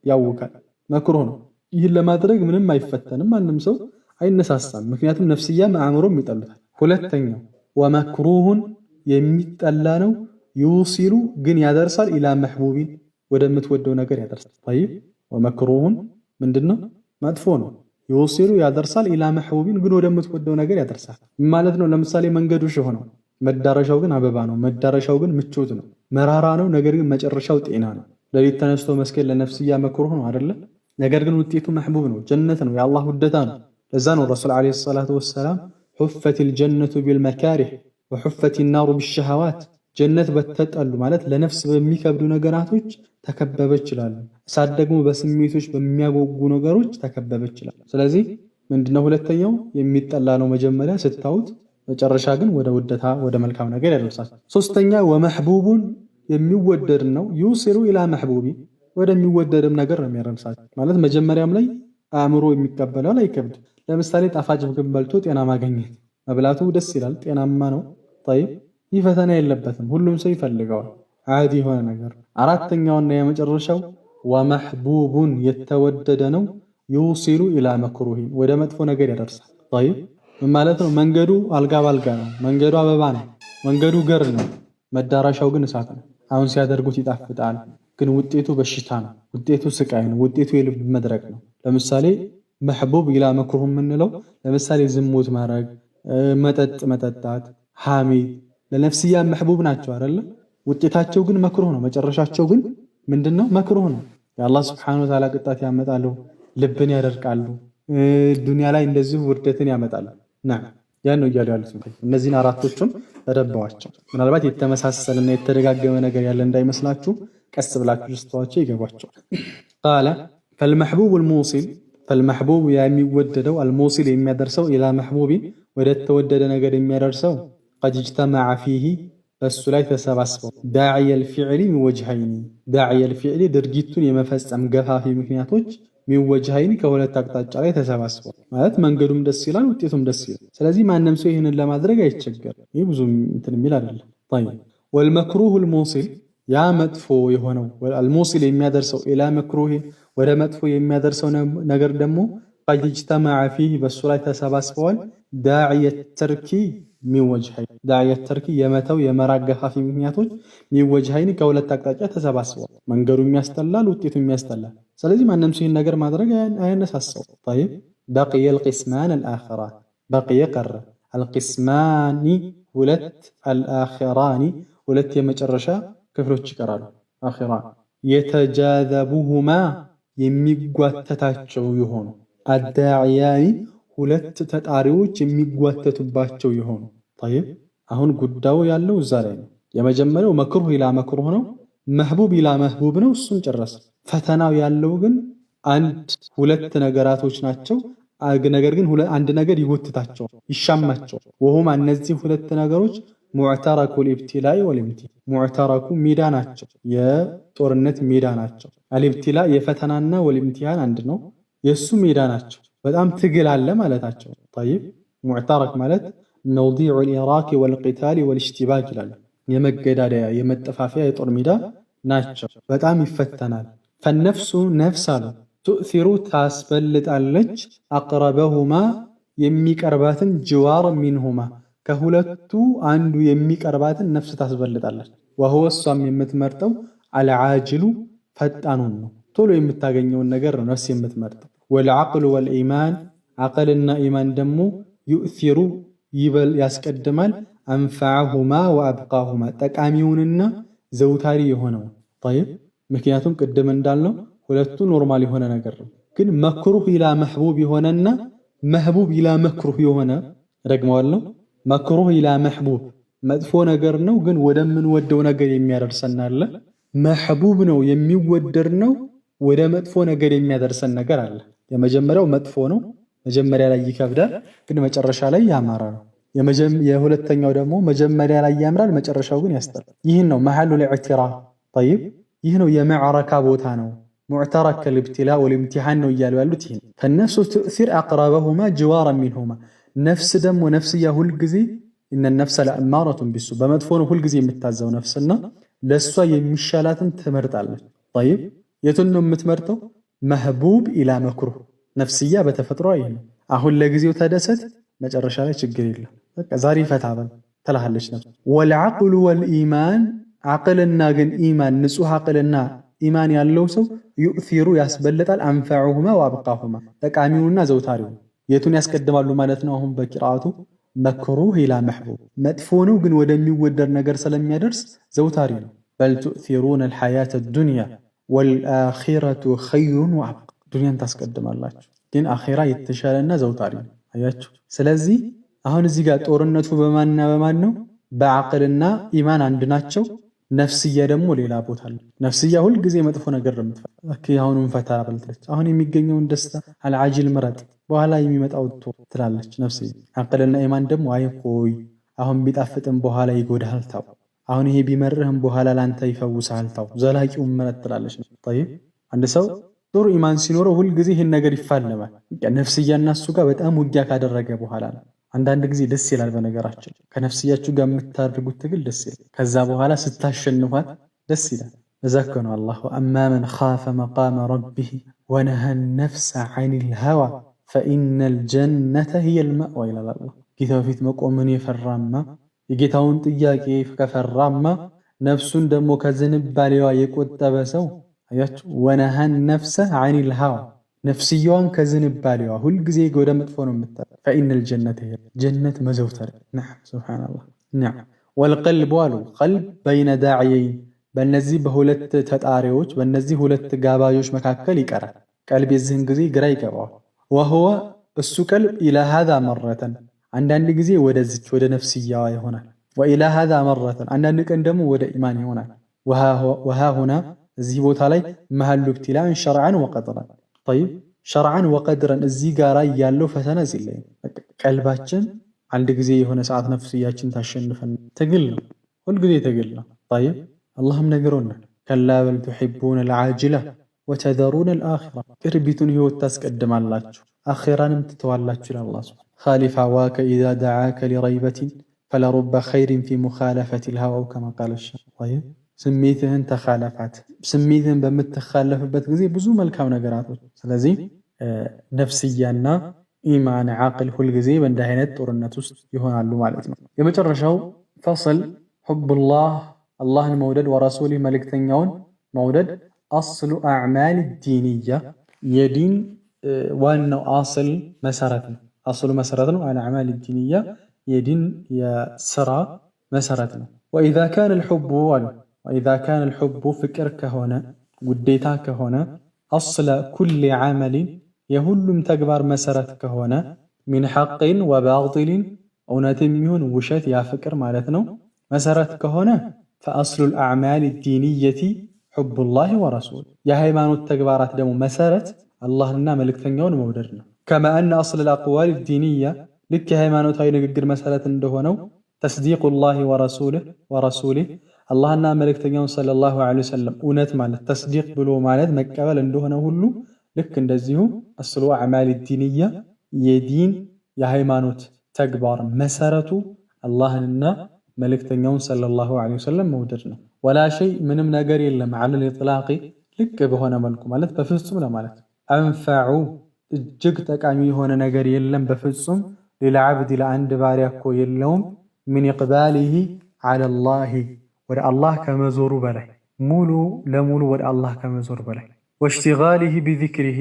ያውካል፣ መክሩህ ነው። ይህን ለማድረግ ምንም አይፈተንም፣ ማንም ሰው አይነሳሳም። ምክንያቱም ነፍስያም አእምሮም ይጠሉታል። ሁለተኛው ወመክሩሁን የሚጠላ ነው። ዩሲሉ ግን ያደርሳል ኢላ መሕቡቢን ወደምትወደው ነገር ያደርሳል። ጠይብ ወመክሩሁን ምንድነው? መጥፎ ነው። ዩሲሉ ያደርሳል ኢላ መሕቡቢን ግን ወደምትወደው ነገር ያደርሳል ማለት ነው። ለምሳሌ መንገዱ ሾህ ነው፣ መዳረሻው ግን አበባ ነው። መዳረሻው ግን ምቾት ነው፣ መራራ ነው። ነገር ግን መጨረሻው ጤና ነው። ለሊት ተነስቶ መስገድ ለነፍስያ መክሩህ ነው አይደለ? ነገር ግን ውጤቱ መሕቡብ ነው፣ ጀነት ነው፣ የአላህ ውደታ ነው። ለዛ ነው ረሱል ዓለይሂ ሰላቱ ወሰላም ሑፈቲል ጀነቱ ቢልመካሪህ ወሑፈቲ ናሩ ቢሸሃዋት ጀነት በተጠሉ ማለት ለነፍስ በሚከብዱ ነገራቶች ተከበበች ይላሉ። እሳት ደግሞ በስሜቶች በሚያጓጉ ነገሮች ተከበበች ይላሉ። ስለዚህ ምንድነው ሁለተኛው የሚጠላ ነው መጀመሪያ ስታዩት፣ መጨረሻ ግን ወደ ውደታ ወደ መልካም ነገር ያደርሳል። ሶስተኛ ወመሕቡቡን የሚወደድ ነው። ዩሲሉ ኢላ መሕቡቢ ወደሚወደድም ነገር ነው የሚያደርሳቸው ማለት መጀመሪያም ላይ አእምሮ የሚቀበለው ላይ ይከብድ። ለምሳሌ ጣፋጭ ምግብ በልቶ ጤና ማግኘት መብላቱ ደስ ይላል፣ ጤናማ ነው። ጠይብ ይህ ፈተና የለበትም፣ ሁሉም ሰው ይፈልገዋል፣ ዓዲ የሆነ ነገር። አራተኛውና የመጨረሻው ወመሕቡቡን የተወደደ ነው። ዩሲሉ ኢላ መክሩሂን ወደ መጥፎ ነገር ያደርሳል። ጠይብ ምን ማለት ነው? መንገዱ አልጋ ባልጋ ነው፣ መንገዱ አበባ ነው፣ መንገዱ ገር ነው፣ መዳረሻው ግን እሳት ነው። አሁን ሲያደርጉት ይጣፍጣል፣ ግን ውጤቱ በሽታ ነው፣ ውጤቱ ስቃይ ነው፣ ውጤቱ የልብ መድረቅ ነው። ለምሳሌ መሕቡብ ኢላ መክሩህ የምንለው ለምሳሌ ዝሙት ማድረግ፣ መጠጥ መጠጣት፣ ሐሜት ለነፍስያ መሕቡብ ናቸው አይደለ? ውጤታቸው ግን መክሩህ ነው። መጨረሻቸው ግን ምንድነው? መክሩህ ነው። የአላህ ሱብሓነሁ ወተዓላ ቅጣት ያመጣሉ፣ ልብን ያደርቃሉ፣ ዱንያ ላይ እንደዚሁ ውርደትን ያመጣሉ። ያን ነው እያሉ ያሉት። እነዚህን አራቶቹን ተደባዋቸው። ምናልባት የተመሳሰልና የተደጋገመ ነገር ያለ እንዳይመስላችሁ ቀስ ብላችሁ ስተዋቸው ይገባቸዋል። ቃለ ፈልመሕቡቡል ሙሲል ፈልመሕቡብ የሚወደደው አልሙሲል የሚያደርሰው ኢላ መሕቡቢን ወደ ተወደደ ነገር የሚያደርሰው ቀድ እጅተመዐ ፊሂ በእሱ ላይ ተሰባስበው ዳዕየል ፊዕሊ ሚን ወጅሀይኒ ዳዕየል ፊዕሊ ድርጊቱን የመፈጸም ገፋፊ ምክንያቶች ሚን ወጅሀይኒ ከሁለት አቅጣጫ ላይ ተሰባስበው ማለት መንገዱም ደስ ይላል፣ ውጤቱም ደስ ይላል። ስለዚህ ማንም ሰው ይህንን ለማድረግ አይቸገርም። ይህ ብዙ እንትን የሚል አይደለም። ጠይብ ወልመክሩሁል ሙሲል ያ መጥፎ የሆነው አልሙሲል የሚያደርሰው ኢላ መክሩህ ወደ መጥፎ የሚያደርሰው ነገር ደግሞ ቀድ እጅተመዐ ፊሂ በእሱ ላይ ተሰባስበዋል ዳዕየት ተርኪ ሚን ወጅሀይኒ ዳዕየት ተርኪ የመተው የመራቅ ገፋፊ ምክንያቶች ሚን ወጅሀይኒ ከሁለት አቅጣጫ ተሰባስበዋል። መንገዱ የሚያስጠላል፣ ውጤቱ የሚያስጠላል። ስለዚህ ማንም ሰው ይህን ነገር ማድረግ አያነሳሳው። ጠይብ በቂየል ቂስማን አልአኺራን በቂየ ቀረ አልቂስማኒ ሁለት አልአኺራኒ ሁለት የመጨረሻ ክፍሎች ይቀራሉ። አኺራን የተጃዘቡሁማ የሚጓተታቸው የሆኑ አዳዕያኒ ሁለት ተጣሪዎች የሚጓተቱባቸው የሆኑ። ጠይብ አሁን ጉዳዩ ያለው እዛ ላይ ነው። የመጀመሪያው መክሩህ ኢላ መክሩህ ነው፣ መሕቡብ ኢላ መሕቡብ ነው። እሱን ጨረሰ። ፈተናው ያለው ግን ሁለት ነገራቶች ናቸው። ነገር ግን አንድ ነገር ይጎትታቸዋል፣ ይሻማቸዋል። ወሁማ እነዚህ ሁለት ነገሮች ሙዕተረኩል ኢብቲላኢ ወልኢምቲሃን ሙዕተረኩ ሜዳ ናቸው፣ የጦርነት ሜዳ ናቸው። አልኢብቲላ የፈተናና ወልኢምቲሃን አንድ ነው፣ የእሱ ሜዳ ናቸው። በጣም ትግል አለ ማለታቸው። ጠይብ ሙዕተረክ ማለት መውዲዑል ኢራቂ ወልቂታሊ ወልእሽቲባክ ይላል። የመገዳደያ የመጠፋፊያ የጦር ሜዳ ናቸው። በጣም ይፈተናል። ፈነፍሱ ነፍስ አሉ ትእሲሩ ታስበልጣለች አቅረበሁማ የሚቀርባትን ጅዋር ሚንሁማ ከሁለቱ አንዱ የሚቀርባትን ነፍስ ታስበልጣለች። ወሁወ እሷም የምትመርጠው አልዓጅሉ ፈጣኑን ነው፣ ቶሎ የምታገኘውን ነገር ነው ነፍስ የምትመርጠው። ወልዓቅሉ ወልኢማን ዓቅልና ኢማን ደግሞ ዩእሲሩ ይበል ያስቀድማል አንፈዐሁማ ወአብቃሁማ ጠቃሚውንና ዘውታሪ የሆነውን። ጠይብ ምክንያቱም ቅድም እንዳልነው ሁለቱ ኖርማል የሆነ ነገር ነው። ግን መክሩህ ኢላ መሕቡብ የሆነና መሕቡብ ኢላ መክሩህ የሆነ ደግመዋለሁ። መክሩህ ኢላ መሕቡብ መጥፎ ነገር ነው፣ ግን ወደምንወደው ነገር የሚያደርሰን አለ። መሕቡብ ነው የሚወደድ ነው፣ ወደ መጥፎ ነገር የሚያደርሰን ነገር አለ። የመጀመሪያው መጥፎ ነው፣ መጀመሪያ ላይ ይከብዳል፣ ግን መጨረሻ ላይ ያማረ ነው። የሁለተኛው ደግሞ መጀመሪያ ላይ ያምራል፣ መጨረሻው ግን ያስጠላል። ይህን ነው መሐሉል ኢዕቲራፍ። ጠይብ ይህ ነው የመዕረካ ቦታ ነው። ሙዕተረከ ልብትላ ወልምቲሓን ነው እያሉ ያሉት ይህን። ፈነፍሱ ትእሲር አቅረበሁማ ጅዋረን ሚንሁማ ነፍስ ደግሞ ነፍስያ ሁልጊዜ እነ ነፍሰ ለአማረቱን ቢሱ በመጥፎ ነው ሁልጊዜ የምታዘው ነፍስና ለእሷ የሚሻላትን ትመርጣለች። ጠይብ የቱን ነው የምትመርጠው? መህቡብ ኢላ መክሩህ ነፍስያ በተፈጥሮ ይህ ነው። አሁን ለጊዜው ተደሰት፣ መጨረሻ ላይ ችግር የለም በቃ ዛሬ ፈታ በል ትልሃለች ነፍስ። ወልዓቅሉ ወልኢማን ዓቅልና ግን ኢማን ንጹህ ዓቅልና ኢማን ያለው ሰው ዩእሲሩ ያስበልጣል አንፈዑሁማ ወአብቃሁማ ጠቃሚውንና ዘውታሪውን። የቱን ያስቀድማሉ ማለት ነው? አሁን በቂራአቱ መክሩህ ኢላ መሕቡብ መጥፎ ነው ግን ወደሚወደድ ነገር ስለሚያደርስ ዘውታሪ ነው። በል ቱእሲሩነ አልሐያተ ዱንያ ወልአኺረቱ ኸይሩን ወአብቃ ዱንያን ታስቀድማላችሁ፣ ግን አኺራ የተሻለና ዘውታሪ ነው። አያችሁ። ስለዚህ አሁን እዚህ ጋር ጦርነቱ በማንና በማን ነው? በዓቅልና ኢማን አንድ ናቸው። ነፍስያ ደግሞ ሌላ ቦታ አለ። ነፍስያ ሁልጊዜ መጥፎ ነገር የምትፈልግ አሁንም ፈታ በልትለች። አሁን የሚገኘውን ደስታ አልዓጅል ምረጥ በኋላ የሚመጣው ትላለች ነፍስያ። ዓቅልና ኢማን ደግሞ አይቆይ አሁን ቢጣፍጥም በኋላ ይጎዳሃል ታው፣ አሁን ይሄ ቢመርህም በኋላ ላንተ ይፈውሳል ታው፣ ዘላቂውን ምረጥ ትላለች። ጠይብ አንድ ሰው ጥሩ ኢማን ሲኖረው ሁልጊዜ ይህን ነገር ይፋለማል። ነፍስያና እሱ ጋር በጣም ውጊያ ካደረገ በኋላ ነው። አንዳንድ ጊዜ ደስ ይላል። በነገራችን ከነፍስያችሁ ጋር የምታደርጉት ትግል ደስ ይላል። ከዛ በኋላ ስታሸንፏት ደስ ይላል። እዛ እኮ ነው አላህ ወአማ መን ኻፈ መቃመ ረቢህ ወነሃ ነፍሰ ዐኒል ሀዋ ፈኢነል ጀነተ ሂየል መእዋ ይላል አላህ። ጌታው ፊት መቆምን የፈራማ የጌታውን ጥያቄ ከፈራማ ነፍሱን ደግሞ ከዝንባሌዋ የቆጠበ ሰው አያችሁ፣ ወነሃ ነፍሰ ዐኒል ሀዋ ነፍስያዋን ከዝንባሌዋ ሁልጊዜ ወደ መጥፎ ነው የምታደርገው። ፈኢነል ጀነተ ጀነት መዘውተር ነዓም ሱብሓነላህ ነዓም። ወልቀልቡ አሉ ቀልብ በይነ ዳዕየይን በእነዚህ በሁለት ተጣሪዎች በእነዚህ ሁለት ጋባዦች መካከል ይቀራል። ቀልብ የዚህን ጊዜ ግራ ይገባዋል። ወሁወ እሱ ቀልብ ኢላ ሃዛ መረተን አንዳንድ ጊዜ ወደዚች ወደ ነፍስያዋ ይሆናል። ወኢላ ሃዛ መረተን አንዳንድ ቀን ደግሞ ወደ ኢማን ይሆናል። ወሃ ሁና እዚህ ቦታ ላይ መሀሉ ብትላን ሸርዐን ወቀድረን ጠይብ ሸርዐን ወቀድረን እዚህ ጋራ ያለው ፈተና እዚህ ላይ ቀልባችን አንድ ጊዜ የሆነ ሰዓት ነፍስያችን ታሸንፈን ትግል ነው፣ ሁልጊዜ ትግል ነው። ጠይብ አላህም ነገሮናል ከላ በል ቱሒቡነ አልዓጅላ ወተዘሩነ አልአኺራ ቅርቢቱን ህይወት ታስቀድማላችሁ አኺራንም ትተዋላችሁ ይላል አላህ ሱብሓነሁ ኻሊፍ ሀዋከ ኢዛ ደዓከ ሊረይበቲን ፈለሩበ ኸይሪን ፊ ሙኻለፈቲ ልሀዋው ከማ ቃለ ጠይብ ስሜትህን ተኻለፋት። ስሜትህን በምትኻለፍበት ጊዜ ብዙ መልካም ነገራቶች። ስለዚህ ነፍስያና ኢማን ዓቅል ሁልጊዜ በእንዲህ አይነት ጦርነት ውስጥ ይሆናሉ ማለት ነው። የመጨረሻው ፈስል ሑቡላህ አላህን መውደድ ወረሱሊህ መልእክተኛውን መውደድ አስሉ አዕማል ዲንያ የዲን ዋናው አስል መሰረት ነው። አስሉ መሰረት ነው። አዕማል ዲንያ የዲን የስራ መሰረት ነው። ወኢዛ ካነ አልሑቡ አሉ ወኢዛ ካነ አልሑቡ ፍቅር ከሆነ ውዴታ ከሆነ አስለ ኩሊ ዓመሊን የሁሉም ተግባር መሰረት ከሆነ ሚን ሐቅን ወባጢልን እውነትም ይሁን ውሸት ያ ፍቅር ማለት ነው መሰረት ከሆነ ፈአስሉ አልአዕማል ዲንየቲ ሑቡላህ ወረሱል የሃይማኖት ተግባራት ደግሞ መሰረት አላህንና መልእክተኛውን መውደድ ነው። ከማ አነ አስለ አልአቅዋል ዲንያ ልክ የሃይማኖታዊ ንግግር መሰረት እንደሆነው ተስዲቁላህ ወረሱሊህ አላህና መልእክተኛውን ሰለላሁ ዐለይሂ ወሰለም እውነት ማለት ተስዲቅ ብሎ ማለት መቀበል እንደሆነ ሁሉ ልክ እንደዚሁ አስሉ አዕማል ዲንያ የዲን የሃይማኖት ተግባር መሰረቱ አላህንና መልእክተኛውን ሰለላሁ ዐለይሂ ወሰለም መውደድ ነው። ወላ ሸይ ምንም ነገር የለም ዐለል ኢጥላቅ ልቅ በሆነ መልኩ ማለት በፍጹም ለማለት አንፈዑ እጅግ ጠቃሚ የሆነ ነገር የለም በፍጹም ሊልዓብድ ለአንድ ባሪያ እኮ የለውም ሚን ኢቅባሊሂ ዐለላሂ ወደ አላህ ከመዞሩ በላይ ሙሉ ለሙሉ ወደ አላህ ከመዞር በላይ ወሽቲጋሊሂ ቢዚክሪሂ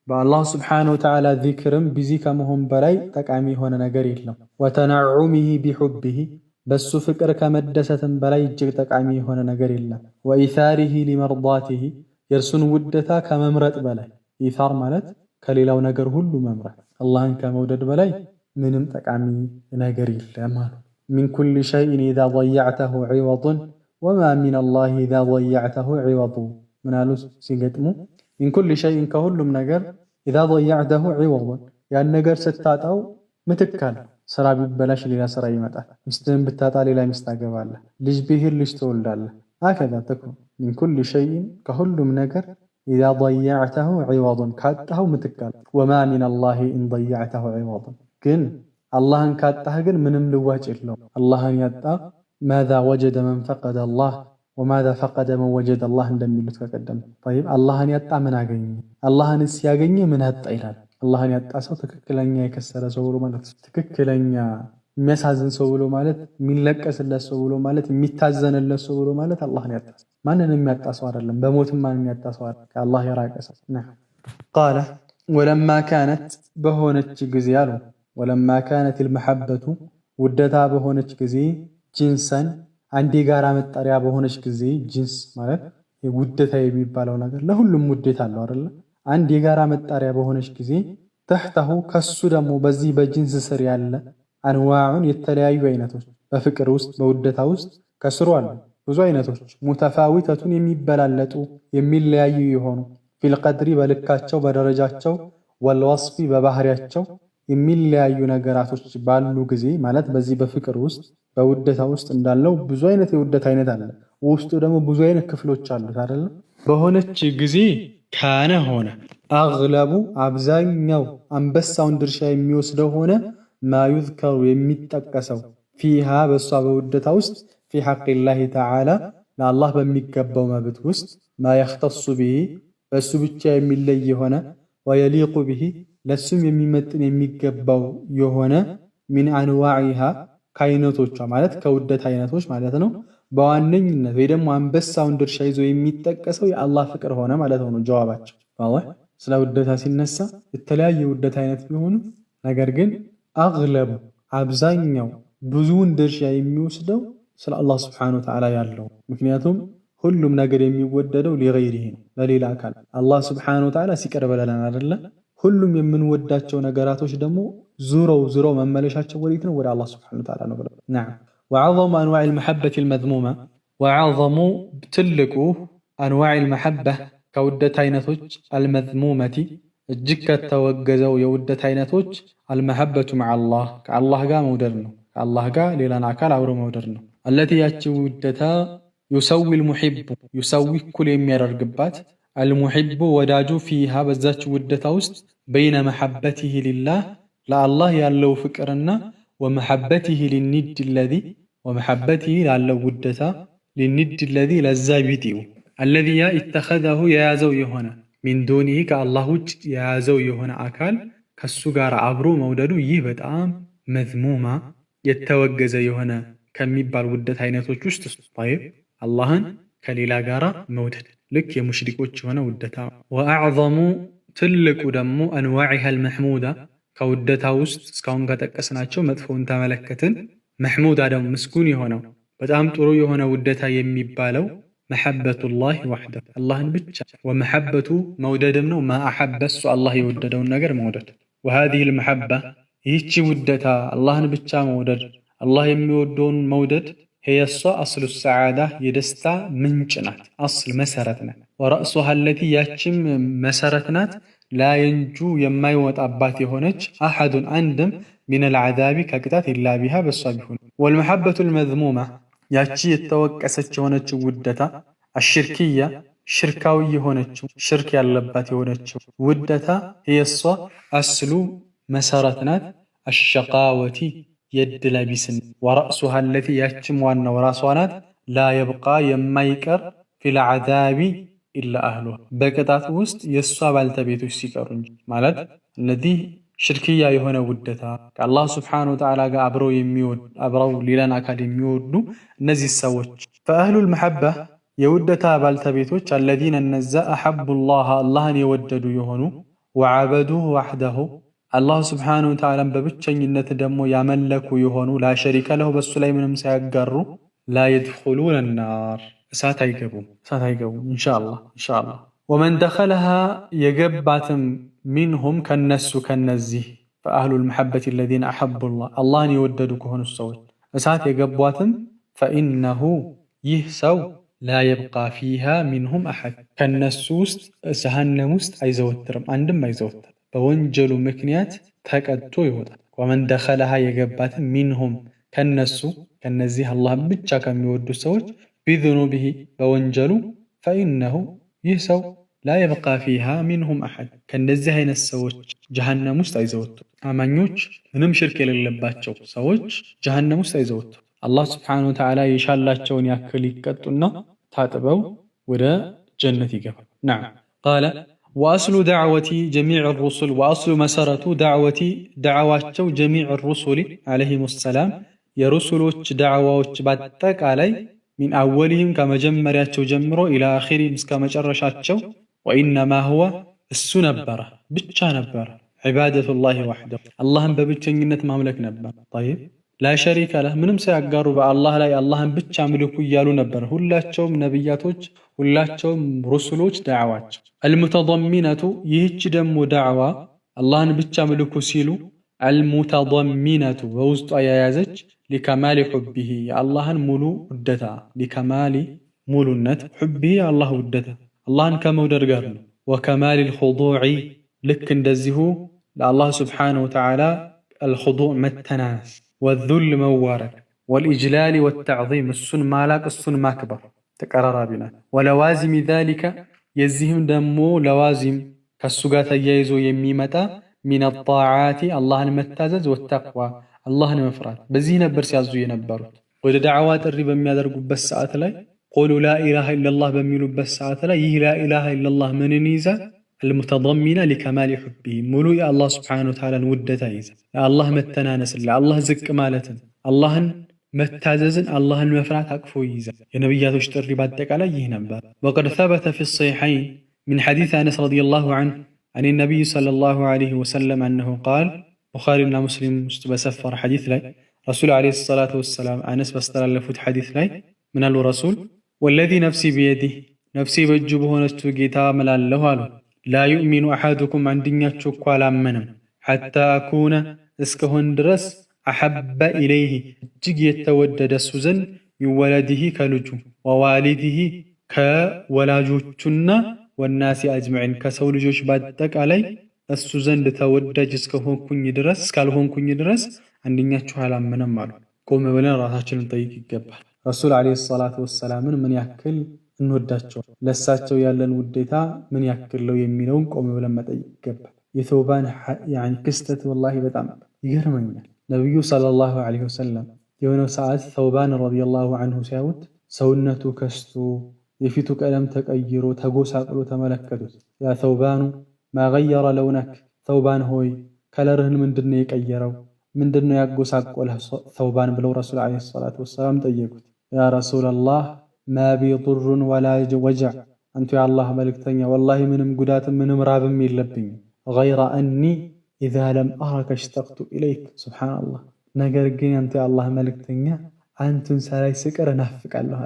በአላህ ስብሓነሁ ወተዓላ ዚክርም ቢዚ ከመሆን በላይ ጠቃሚ የሆነ ነገር የለም። ወተነዑሚሂ ቢሑቢሂ በሱ ፍቅር ከመደሰትም በላይ እጅግ ጠቃሚ የሆነ ነገር የለም። ወኢሳሪሂ ሊመርዳቲሂ የእርሱን ውደታ ከመምረጥ በላይ ኢሳር ማለት ከሌላው ነገር ሁሉ መምረጥ አላህን ከመውደድ በላይ ምንም ጠቃሚ ነገር የለም አሉ። ሚን ኩሊ ሸይኢን ኢዛ ضየዕተሁ ዒወዱን ወማ ሚነላሂ ኢዛ ضየዕተሁ ዒወዱ ምን አሉ ሲገጥሙ ሚን ኩሊ ሸይኢን ከሁሉም ነገር ኢዛ ضየዕተሁ ዒወዱን ያን ነገር ስታጣው ምትክ አለ። ስራ ቢበላሽ ሌላ ስራ ይመጣል። ሚስትህን ብታጣ ሌላ ሚስት ታገባለህ። ልጅ ቢሄድ ልጅ ትወልዳለህ። ሀከዛ ተኩን ሚን ኩሊ ሸይኢን ከሁሉም ነገር ኢዛ ضየዕተሁ ዒወዱን ካጣኸው ምትክ አለ። ወማ ሚነላሂ ኢን ضየዕተሁ ዒወዱን ግን አላህን ካጣህ ግን ምንም ልዋጭ የለውም። አላህን ያጣ ማዛ ወጀደ መን ፈቀደ አላህ ወማዛ ፈቀደ መን ወጀደ አላህ እንደሚሉት ከቀደም ጠይብ አላህን ያጣ ምን አገኘ? አላህን ሲያገኘ ምን አጣ ይላል። አላህን ያጣ ሰው ትክክለኛ የከሰረ ሰው ብሎ ማለት ትክክለኛ የሚያሳዝን ሰው ብሎ ማለት የሚለቀስለት ሰው ብሎ ማለት የሚታዘንለት ሰው ብሎ ማለት አላህን ያጣ ማንንም የሚያጣ ሰው አይደለም። በሞትም ማንንም ያጣ ሰው አይደለም። ከአላህ የራቀ ሰው ቃለ ወለማ ካነት በሆነች ጊዜ አሉ ወለማ ካነት አልመሐበቱ ውደታ በሆነች ጊዜ ጂንሰን አንድ የጋራ መጠሪያ በሆነች ጊዜ ጂንስ ማለት ውደታ የሚባለው ነገር ለሁሉም ውዴታ አለው አይደል? አንድ የጋራ መጠሪያ በሆነች ጊዜ ተህተሁ ከሱ ደግሞ በዚህ በጂንስ ስር ያለ አንዋዑን የተለያዩ አይነቶች በፍቅር ውስጥ በውደታ ውስጥ ከስሩ አሉ ብዙ አይነቶች ሙተፋዊተቱን የሚበላለጡ የሚለያዩ የሆኑ ፊልቀድሪ በልካቸው በደረጃቸው ወልወስፊ በባህሪያቸው የሚለያዩ ነገራቶች ባሉ ጊዜ ማለት በዚህ በፍቅር ውስጥ በውደታ ውስጥ እንዳለው ብዙ አይነት የውደታ አይነት አለ። ውስጡ ደግሞ ብዙ አይነት ክፍሎች አሉት አይደል? በሆነች ጊዜ ካነ ሆነ አግለቡ አብዛኛው አንበሳውን ድርሻ የሚወስደው ሆነ ማዩዝከሩ የሚጠቀሰው ፊሃ በሷ በውደታ ውስጥ ፊ ሐቂላሂ ተዓላ ለአላህ በሚገባው መብት ውስጥ ማ የኽተሱ ቢሂ በሱ ብቻ የሚለይ የሆነ ወየሊቁ ቢሂ ለሱም የሚመጥን የሚገባው የሆነ ሚን አንዋዒሃ ከአይነቶቿ ማለት ከውደት አይነቶች ማለት ነው። በዋነኝነት ወይ ደግሞ አንበሳውን ድርሻ ይዞ የሚጠቀሰው የአላህ ፍቅር ሆነ ማለት ነው። ጀዋባቸው ስለ ውደታ ሲነሳ የተለያየ ውደት አይነት ቢሆኑ ነገር ግን አግለቡ አብዛኛው ብዙውን ድርሻ የሚወስደው ስለ አላህ ስብሓነሁ ወተዓላ ያለው ምክንያቱም ሁሉም ነገር የሚወደደው ሊገይሪህ ነው ለሌላ አካል አላህ ስብሓነሁ ወተዓላ ሲቀር ብለናል አይደለ? ሁሉም የምንወዳቸው ነገራቶች ደግሞ ዙረው መመለሻቸው ወዴት ነው? ወደ አላህ ስብሓነሁ ወተዓላ ነው ብለናል። ነዓም ወዐዘሙ አንዋዒል መሐበቲ አልመዝሙማ ወዐዘሙ ትልቁ አንዋዒል መሐባ ከውደት አይነቶች አልመዝሙመቲ እጅግ ከተወገዘው የውደት አይነቶች አልመሐበቱ መዐላህ ከአላህ ጋር መውደድ ነው። ከአላህ ጋር ሌላን አካል አብሮ መውደድ ነው። አለቲ ያቺ ውደታ ዩሰዊ ልሙሒቡ ዩሰዊ እኩል የሚያደርግባት አልሙሒቡ ወዳጁ ፊሃ በዛች ውደታ ውስጥ በይነ መሐበቲህ ሊላህ ለአላህ ያለው ፍቅርና ወመሐበቲህ ሊኒድ ለዚ ወመሐበቲህ ላለው ውደታ ሊኒድ ለዚ ለዛ ቢጢው አለዚ ያ ኢተኸዘሁ የያዘው የሆነ ሚን ዱኒህ ከአላህ ውጭ የያዘው የሆነ አካል ከሱ ጋር አብሮ መውደዱ ይህ በጣም መዝሙማ የተወገዘ የሆነ ከሚባል ውደት አይነቶች ውስጥ ጠይብ አላህን ከሌላ ጋራ መውደድ ልክ የሙሽሪኮች የሆነ ውደታ። ወአዕዘሙ ትልቁ ደግሞ አንዋዒሃ አልመሕሙዳ ከውደታ ውስጥ እስካሁን ከጠቀስናቸው መጥፎውን ተመለከትን። መሕሙዳ ደግሞ ምስጉን የሆነው በጣም ጥሩ የሆነ ውደታ የሚባለው መሐበቱላህ ወሕደሁ አላህን ብቻ ወመሐበቱ መውደድም ነው። ማ አሐበ እሱ አላህ የወደደውን ነገር መውደድ። ወሃዚሂ አልመሐባ ይህቺ ውደታ አላህን ብቻ መውደድ አላህ የሚወደውን መውደድ የሷ አስሉ ሰዓዳ የደስታ ምንጭ ናት። አስል መሰረት ናት። ወረእሱሃ አለቲ ያችም መሰረት ናት። ላ የንጁ የማይወጣባት የሆነች አሐዱን አንድም ሚነል ዐዛቢ ከቅጣት ኢላ ቢሃ በሷ ቢሆን። ወልመሐበቱ አልመዝሙማ ያቺ የተወቀሰች የሆነችው ውደታ አሽርክያ ሽርካዊ የሆነችው ሽርክ ያለባት የሆነችው ውደታ የሷ አስሉ መሰረት ናት። አሸቃወቲ የድለቢስን ወረእሱሃ አለቲ ያችም ዋናው ራሷ ናት። ላ የብቃ የማይቀር ፊል ዐዛቢ إلا أهله بكتات وسط يسوى بالتبيتوش سيكرون مالت الذي شركية يهونا ودتا كالله سبحانه وتعالى أبرو يميود أبرو ليلان أكاد يميود نزي السوج فأهل المحبة يودتا بالتبيتوش الذين النزاء أحب الله يوددوا يهونو وعبدوه وحده الله سبحانه وتعالى ببتشن ينتدمو يملكوا يهونو لا شريك له بس سليمان مسيقروا لا يدخلون النار ساتيقبوا إن شاء الله ومن دخلها يقباتم منهم كالنزه فأهل المحبة الذين أحبوا الله يوددوا كهون الصوت سات يقباتم فإنه يهسو لا يبقى فيها منهم أحد كالنسوست سهنمست أيزوترم عندما أيزوتر بونجلو مكنيات تكأتو يوضع ومن دخلها يقباتم منهم كالنزه الله بتشا كم يودو الصوت بذنوبه بونجلو فإنه يهسو لا يبقى فيها منهم أحد كالنزهين السوج جهنم مستعيزوت أمانيوش منهم شركة للباتشو سوج جهنم مستعيزوت الله سبحانه وتعالى يشال الله تشون يأكلي كتنا تعتبوا ودا جنة جبا نعم قال وأصل دعوتي جميع الرسل وأصل مسارة دعوات جميع الرسل عليهم السلام يا رسلوش دعوات باتك علي من أولهم كما جمرياتشو جمرو إلى آخرهم كما جرشاتشو وإنما هو السنبرة بتشا نبرة عبادة الله وحده اللهم ببتشنجنة مملك نبرة طيب لا شريك له منم سيقاروا بالله لا اللهم بتشا ملكو يالو نبرة هلاتشوم نبياتوش هلاتشوم رسلوش دعوات المتضمنة يهج دمو دعوة اللهم بتشا ملكو سيلو المتضمنة ووزط أيازج لكمال حبه يا الله ملو ودتا لكمال ملو النت حبه يا الله ودتا الله كما ودرقرن وكمال الخضوع لك اندزه لله سبحانه وتعالى الخضوع متناس والذل موارك والإجلال والتعظيم السن مالك السن ماكبر تكرر بنا ولوازم ذلك يزهم دمو لوازم كالسقات ييزو يميمتا من الطاعات الله المتازز والتقوى الله مفرات بزينا برس يازو ينبرت وإذا دعوات الربا ميادرقوا بالساعة لي قولوا لا إله إلا الله بميلوا بالساعة لي لا إله إلا الله من نيزة المتضمنة لكمال حبه ملو يا الله سبحانه وتعالى نودة يزا يا الله متنانس الله الله زك مالة الله متاززن الله المفرات أكفو يزا يا نبيات اشتر ربادك على يهنبا وقد ثبت في الصحيحين من حديث أنس رضي الله عنه عن النبي صلى الله عليه وسلم أنه قال بخاري مسلم مستبسفر حديث لي رسول عليه الصلاة والسلام أنس بسترلفت حديث لي من الرسول والذي نفسي بيده نفسي بجبه نستوقيتا ملال لا يؤمن أحدكم عن دنيا تشكوالا منم حتى أكون اسكهن درس أحب إليه جي يتودد السوزن من ولده كالجو ووالده كولاجوتنا والناس أجمعين كسولجوش بادك علي السوزن لتودد اسكهن كن درس كالهن كن درس عن دنيا تشكوالا منم مالو قوم بلين راساتشن طيق الجبه رسول عليه الصلاة والسلام من يأكل እንወዳቸው ለሳቸው ያለን ውዴታ ምን ያክል ነው የሚለውን ቆም ብለን መጠየቅ ይገባል። የተውባን يعني ክስተት والله በጣም ይገርመኛል። ነብዩ ሰለላሁ ዐለይሂ ወሰለም የሆነ ሰዓት ተውባን ረዲየላሁ ዐንሁ ሲያዩት ሰውነቱ ከስቶ የፊቱ ቀለም ተቀይሮ ተጎሳቅሎ ተመለከቱት። ያ ተውባኑ ما غير لونك ተውባን ሆይ ከለርህን ምንድነው የቀየረው ምንድነው ያጎሳቆለህ ተውባን ብለው ረሱል ዐለይሂ ሰላቱ ወሰለም ጠየቁት። ያ ረሱላላህ ما بيضر ولا وجع أنت يا الله ملكتني والله منم قدات منم راب يلبني غير أني إذا لم أرك اشتقت إليك سبحان الله نقرقني أنت يا الله ملكتني أنت سلاي سكر نهفك الله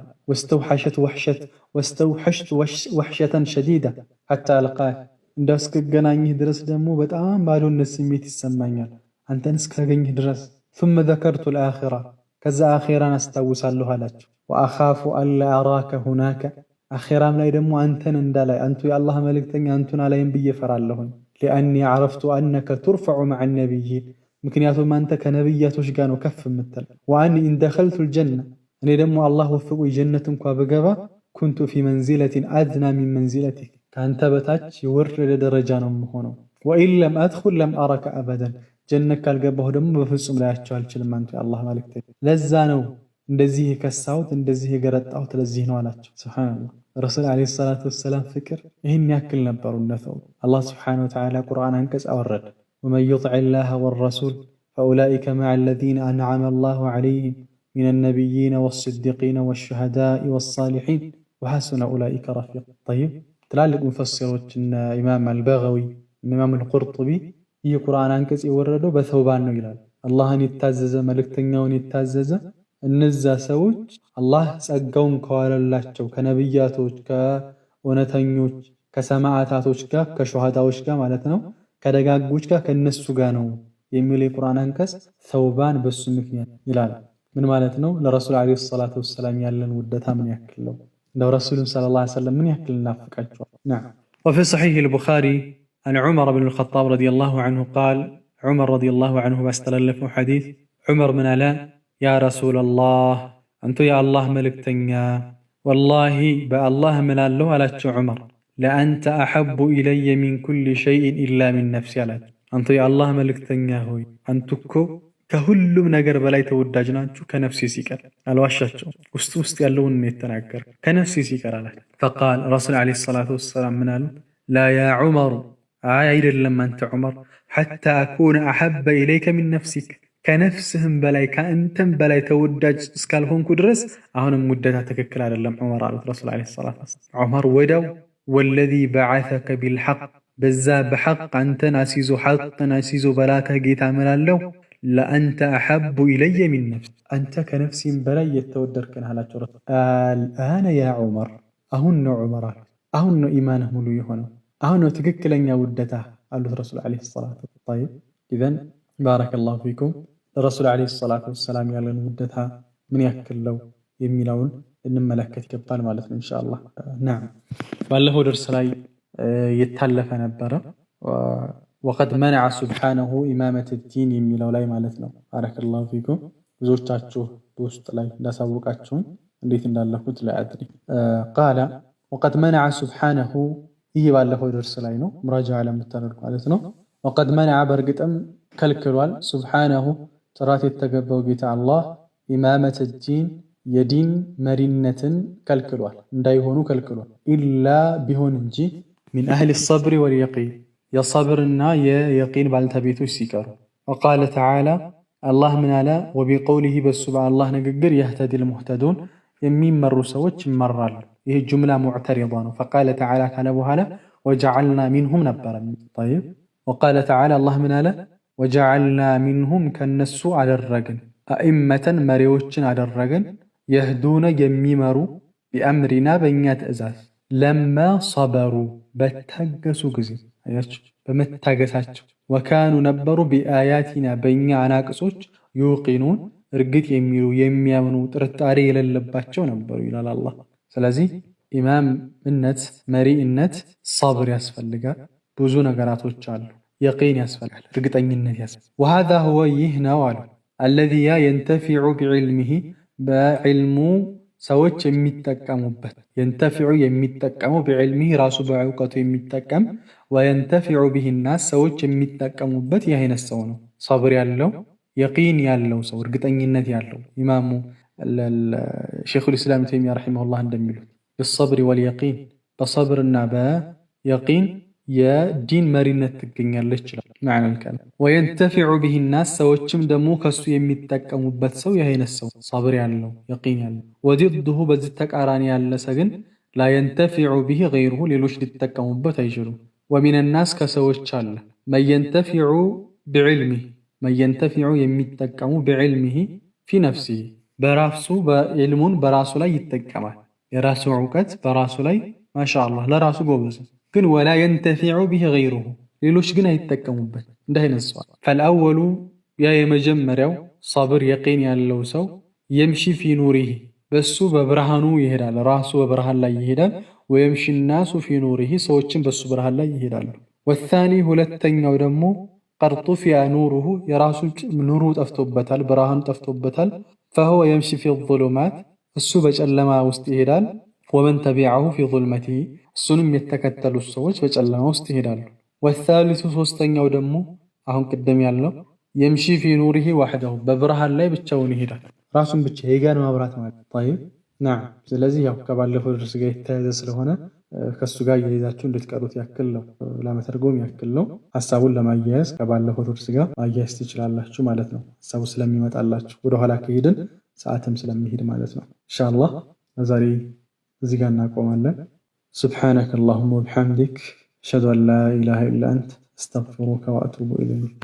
واستوحشت وحشة شديدة حتى ألقاك اندسك قنانيه درس دمو بتأم بالو النسميت السمانيال أنت نسك قنيه درس ثم ذكرت الآخرة كذا آخرا نستوصل له لك وأخاف ألا أراك هناك أخيرا لا يدمو أنتن اندالي أنتو يا الله ملكتني أنتن عليهم بيفرال لهن لأني عرفت أنك ترفع مع النبيين ممكن يأتوا ما أنت كنبيات وشقان وكف مثل وأني إن دخلت الجنة أن يدمو الله وفقوا جنة كوابقبا كنت في منزلة أدنى من منزلتك كان تبتاج يورد درجان مهونو وإن لم أدخل لم أرك أبدا جنة كالقبه دمو بفصم لا يحجوال جلمان في الله ملكتني لزانو እንደዚህ የከሳሁት እንደዚህ የገረጣሁት ለዚህ ነው አላቸው። ሱብሃንአላህ ረሱል ዓለይሂ ሰላቱ ወሰላም ፍቅር ይህን ያክል ነበሩ። እንደተው አላህ ሱብሓነሁ ወተዓላ ቁርአን አንቀጽ አወረደ። ወመን ዩጢዕ ላህ ወረሱል ፈኡላኢከ መዐ አለዚነ አንዐመ አላሁ ዐለይሂም ሚነ ነቢይነ ወስዲቂነ ወሹሀዳኢ ወሳሊሒን ወሐሱነ ኡላኢከ ረፊቃ። ጠይብ ትላልቅ ሙፈሲሮች እነ ኢማም አልበገዊ እነ ኢማም አልቁርጡቢ ይህ ቁርአን አንቀጽ የወረደው በተውባን ነው ይላል። አላህን የታዘዘ መልእክተኛውን የታዘዘ እነዛ ሰዎች አላህ ጸጋውን ከዋለላቸው ከነብያቶች፣ ከእውነተኞች፣ ከሰማዕታቶች ጋር ከሹሃዳዎች ጋር ማለት ነው ከደጋጎች ጋር ከነሱ ጋር ነው የሚል የቁርአን አንቀጽ ተውባን በሱ ምክንያት ይላል። ምን ማለት ነው? ለረሱል ዓለይሂ ሰላቱ ወሰላም ያለን ውደታ ምን ያክል ነው? እንደው ረሱልን ሰለላሁ ዐለይሂ ወሰለም ምን ያክል እናፍቃቸዋል? ነዓም ወፊ ሰሒሕ አልቡኻሪ አን ዑመር ብን አልኸጣብ ረዲየላሁ ዐንሁ ቃል ዑመር ረዲየላሁ ዐንሁ ባስተላለፈው ሐዲስ ዑመር ምን አለ? ያ ረሱለላህ አንቱ የአላህ መልእክተኛ ወላሂ በአላህ እምላለሁ አላቸው ዑመር ለአንተ አሐቡ ኢለየ ሚን ኩሊ ሸይኢን ኢላ ሚን ነፍሲ አላቸው። አንቱ የአላህ መልእክተኛ ሆይ አንቱ እኮ ከሁሉም ነገር በላይ ተወዳጅ ናችሁ ከነፍሴ ሲቀር። አልዋሻቸው ውስጥ ያለውን የተናገር ከነፍሴ ሲቀር አላቸው። ፈቃል ረሱል ዓለይሂ ሰላቱ ወሰላም ምን አሉ? ላ ያ ዑመሩ አይደለም አንተ ዑመር ሐታ አኩነ አሐበ ኢለይከ ሚን ነፍሲክ ከነፍስህም በላይ ከአንተም በላይ ተወዳጅ እስካልሆንኩ ድረስ አሁንም ውደታ ትክክል አይደለም ዑመር አሉት ረሱል ዓለይሂ ሰላቱ ወሰላም። ዑመር ወዳው ወለዚ በዓሰከ ቢልሐቅ በዛ በሐቅ አንተን አሲዞ ሐቅን አሲዞ በላከህ ጌታ እምላለሁ ለአንተ አሐቡ ኢለየ ሚን ነፍሲ አንተ ከነፍሲም በላይ የተወደድክ ነህ አላቸው። አልአነ ያ ዑመር አሁን ነው ዑመር አሉት። አሁን ነው ኢማንህ ሙሉ የሆነው አሁን ነው ትክክለኛ ውደታ አሉት ረሱል ዓለይሂ ሰላቱ ወሰላም። ጠይብ ኢዘን ባረከላሁ ፊኩም ለረሱል ዓለይሂ ሰላቱ ወሰላም ያለን ውደታ ምን ያክል ነው የሚለውን እንመለከት ይገባል ማለት ነው ኢንሻአላህ። ነዓም ባለፈው ደርስ ላይ የታለፈ ነበረ ወቀድ መነዐ ሱብሓነሁ ኢማመተ ዲን የሚለው ላይ ማለት ነው። ባረከላሁ ፊኩም ብዙዎቻችሁ በውስጥ ላይ እንዳሳወቃችሁን እንዴት እንዳለፉት ላይ አድሪ ቃለ ወቀድ መነዐ ሱብሓነሁ ይህ ባለፈው ደርስ ላይ ነው ሙራጃዓ ለምታደርጉ ማለት ነው። ወቀድ መነዐ በእርግጥም ከልክሏል ሱብሓነሁ ጥራት የተገባው ጌታ አላህ ኢማመተ ዲን የዲን መሪነትን ከልክሏል እንዳይሆኑ ከልክሏል። ኢላ ቢሆን እንጂ ሚን አህሊ ሰብሪ ወልየቂን የሰብርና የየቂን ባልተቤቶች ሲቀሩ። ወቃለ ተዓላ አላህ ምን አለ? ወቢቀውሊሂ በሱ በአላህ ንግግር የህተዲል ሙህተዱን የሚመሩ ሰዎች ይመራሉ። ይህ ጁምላ ሙዕተሪዳ ነው። ፈቃለ ተዓላ ካለ በኋላ ወጀዐልና ሚንሁም ነበረ። ጠይብ ወቃለ ተዓላ አላህ ምን አለ? ወጀዐልና ሚንሁም ከነሱ አደረግን አኢመተን መሪዎችን አደረግን የህዱነ የሚመሩ ቢአምሪና በእኛ ትእዛዝ ለማ ሰበሩ በታገሱ ጊዜ አያችሁ በመታገሳቸው ወካኑ ነበሩ ቢአያቲና በእኛ አናቅጾች ዩቂኑን እርግጥ የሚሉ የሚያምኑ ጥርጣሬ የሌለባቸው ነበሩ ይላል አላህ። ስለዚህ ኢማምነት መሪነት ሰብር ያስፈልጋል። ብዙ ነገራቶች አሉ። የቂን ያስፈልጋል፣ እርግጠኝነት ያስፈልጋል። ወሃዛ ሁወ ይህ ነው አሉ አለዚ ያ የንተፊዑ ቢዕልሚሂ በዕልሙ ሰዎች የሚጠቀሙበት የንተፊዑ የሚጠቀሙ ቢዕልሚሂ ራሱ በእውቀቱ የሚጠቀም ወየንተፊዑ ቢሂ ናስ ሰዎች የሚጠቀሙበት ይህ አይነት ሰው ነው ሰብር ያለው የቂን ያለው ሰው እርግጠኝነት ያለው። ኢማሙ ሸይኹል ኢስላም ተይሚያ ረሒመሁላህ እንደሚሉት በሰብር ወልየቂን በሰብርና በየቂን የዲን መሪነት ትገኛለች ይላል ማዕነል ከላም። ወየንተፊዑ ቢሂ ናስ ሰዎችም ደግሞ ከሱ የሚጠቀሙበት ሰው ይህ አይነት ሰው ሰብር ያለው የቂን ያለው። ወዲድሁ በዚህ ተቃራኒ ያለ ሰው ግን ላ የንተፊዑ ቢሂ ገይሩሁ ሌሎች ሊጠቀሙበት አይችሉም። ወሚነ ናስ ከሰዎች አለ መየንተፊዑ ቢዕልሚሂ መየንተፊዑ የሚጠቀሙ ቢዕልሚሂ ፊ ነፍሲሂ በራሱ በዕልሙን በራሱ ላይ ይጠቀማል። የራሱ እውቀት በራሱ ላይ ማሻአላህ ለራሱ ጎበዝ ግን ወላ የንተፊዑ ቢሂ ገይሩሁ ሌሎች ግን አይጠቀሙበት እንደ አይነት ሰው። ፈልአወሉ ያ የመጀመሪያው ሰብር የቂን ያለው ሰው የምሺ ፊ ኑሪሂ በሱ በብርሃኑ ይሄዳል፣ ራሱ በብርሃን ላይ ይሄዳል። ወየምሺ ናሱ ፊ ኑሪሂ ሰዎችን በሱ ብርሃን ላይ ይሄዳሉ። ወሳኒ ሁለተኛው ደግሞ ቀድ ጡፊያ ኑሩሁ የራሱ ኑሩ ጠፍቶበታል፣ ብርሃኑ ጠፍቶበታል። ፈሁወ የምሺ ፊ ዙሉማት እሱ በጨለማ ውስጥ ይሄዳል። ወመን ተቢዐሁ ፊ ዙልመቲሂ እሱንም የተከተሉት ሰዎች በጨለማ ውስጥ ይሄዳሉ። ወሳሊሱ ሶስተኛው ደግሞ አሁን ቅድም ያለው የምሺ ፊ ኑሪሂ ወሕደሁ በብርሃን ላይ ብቻውን ይሄዳል፣ ራሱን ብቻ የጋን ማብራት ማለት طيب نعم ስለዚህ ያው ከባለፈው ድርስ ጋር የተያያዘ ስለሆነ ከሱ ጋር እያይዛችሁ እንድትቀሩት ያክል ነው ለመተርጎም ያክል ነው ሐሳቡን ለማያያዝ ከባለፈው ድርስ ጋር ማያያዝ ትችላላችሁ ማለት ነው ሐሳቡ ስለሚመጣላችሁ ወደ ኋላ ከሄድን ሰዓትም ስለሚሄድ ማለት ነው ኢንሻአላህ ዛሬ እዚህ ጋር እናቆማለን سبحانك اللهم وبحمدك أشهد أن لا إله إلا أنت أستغفرك وأتوب إليك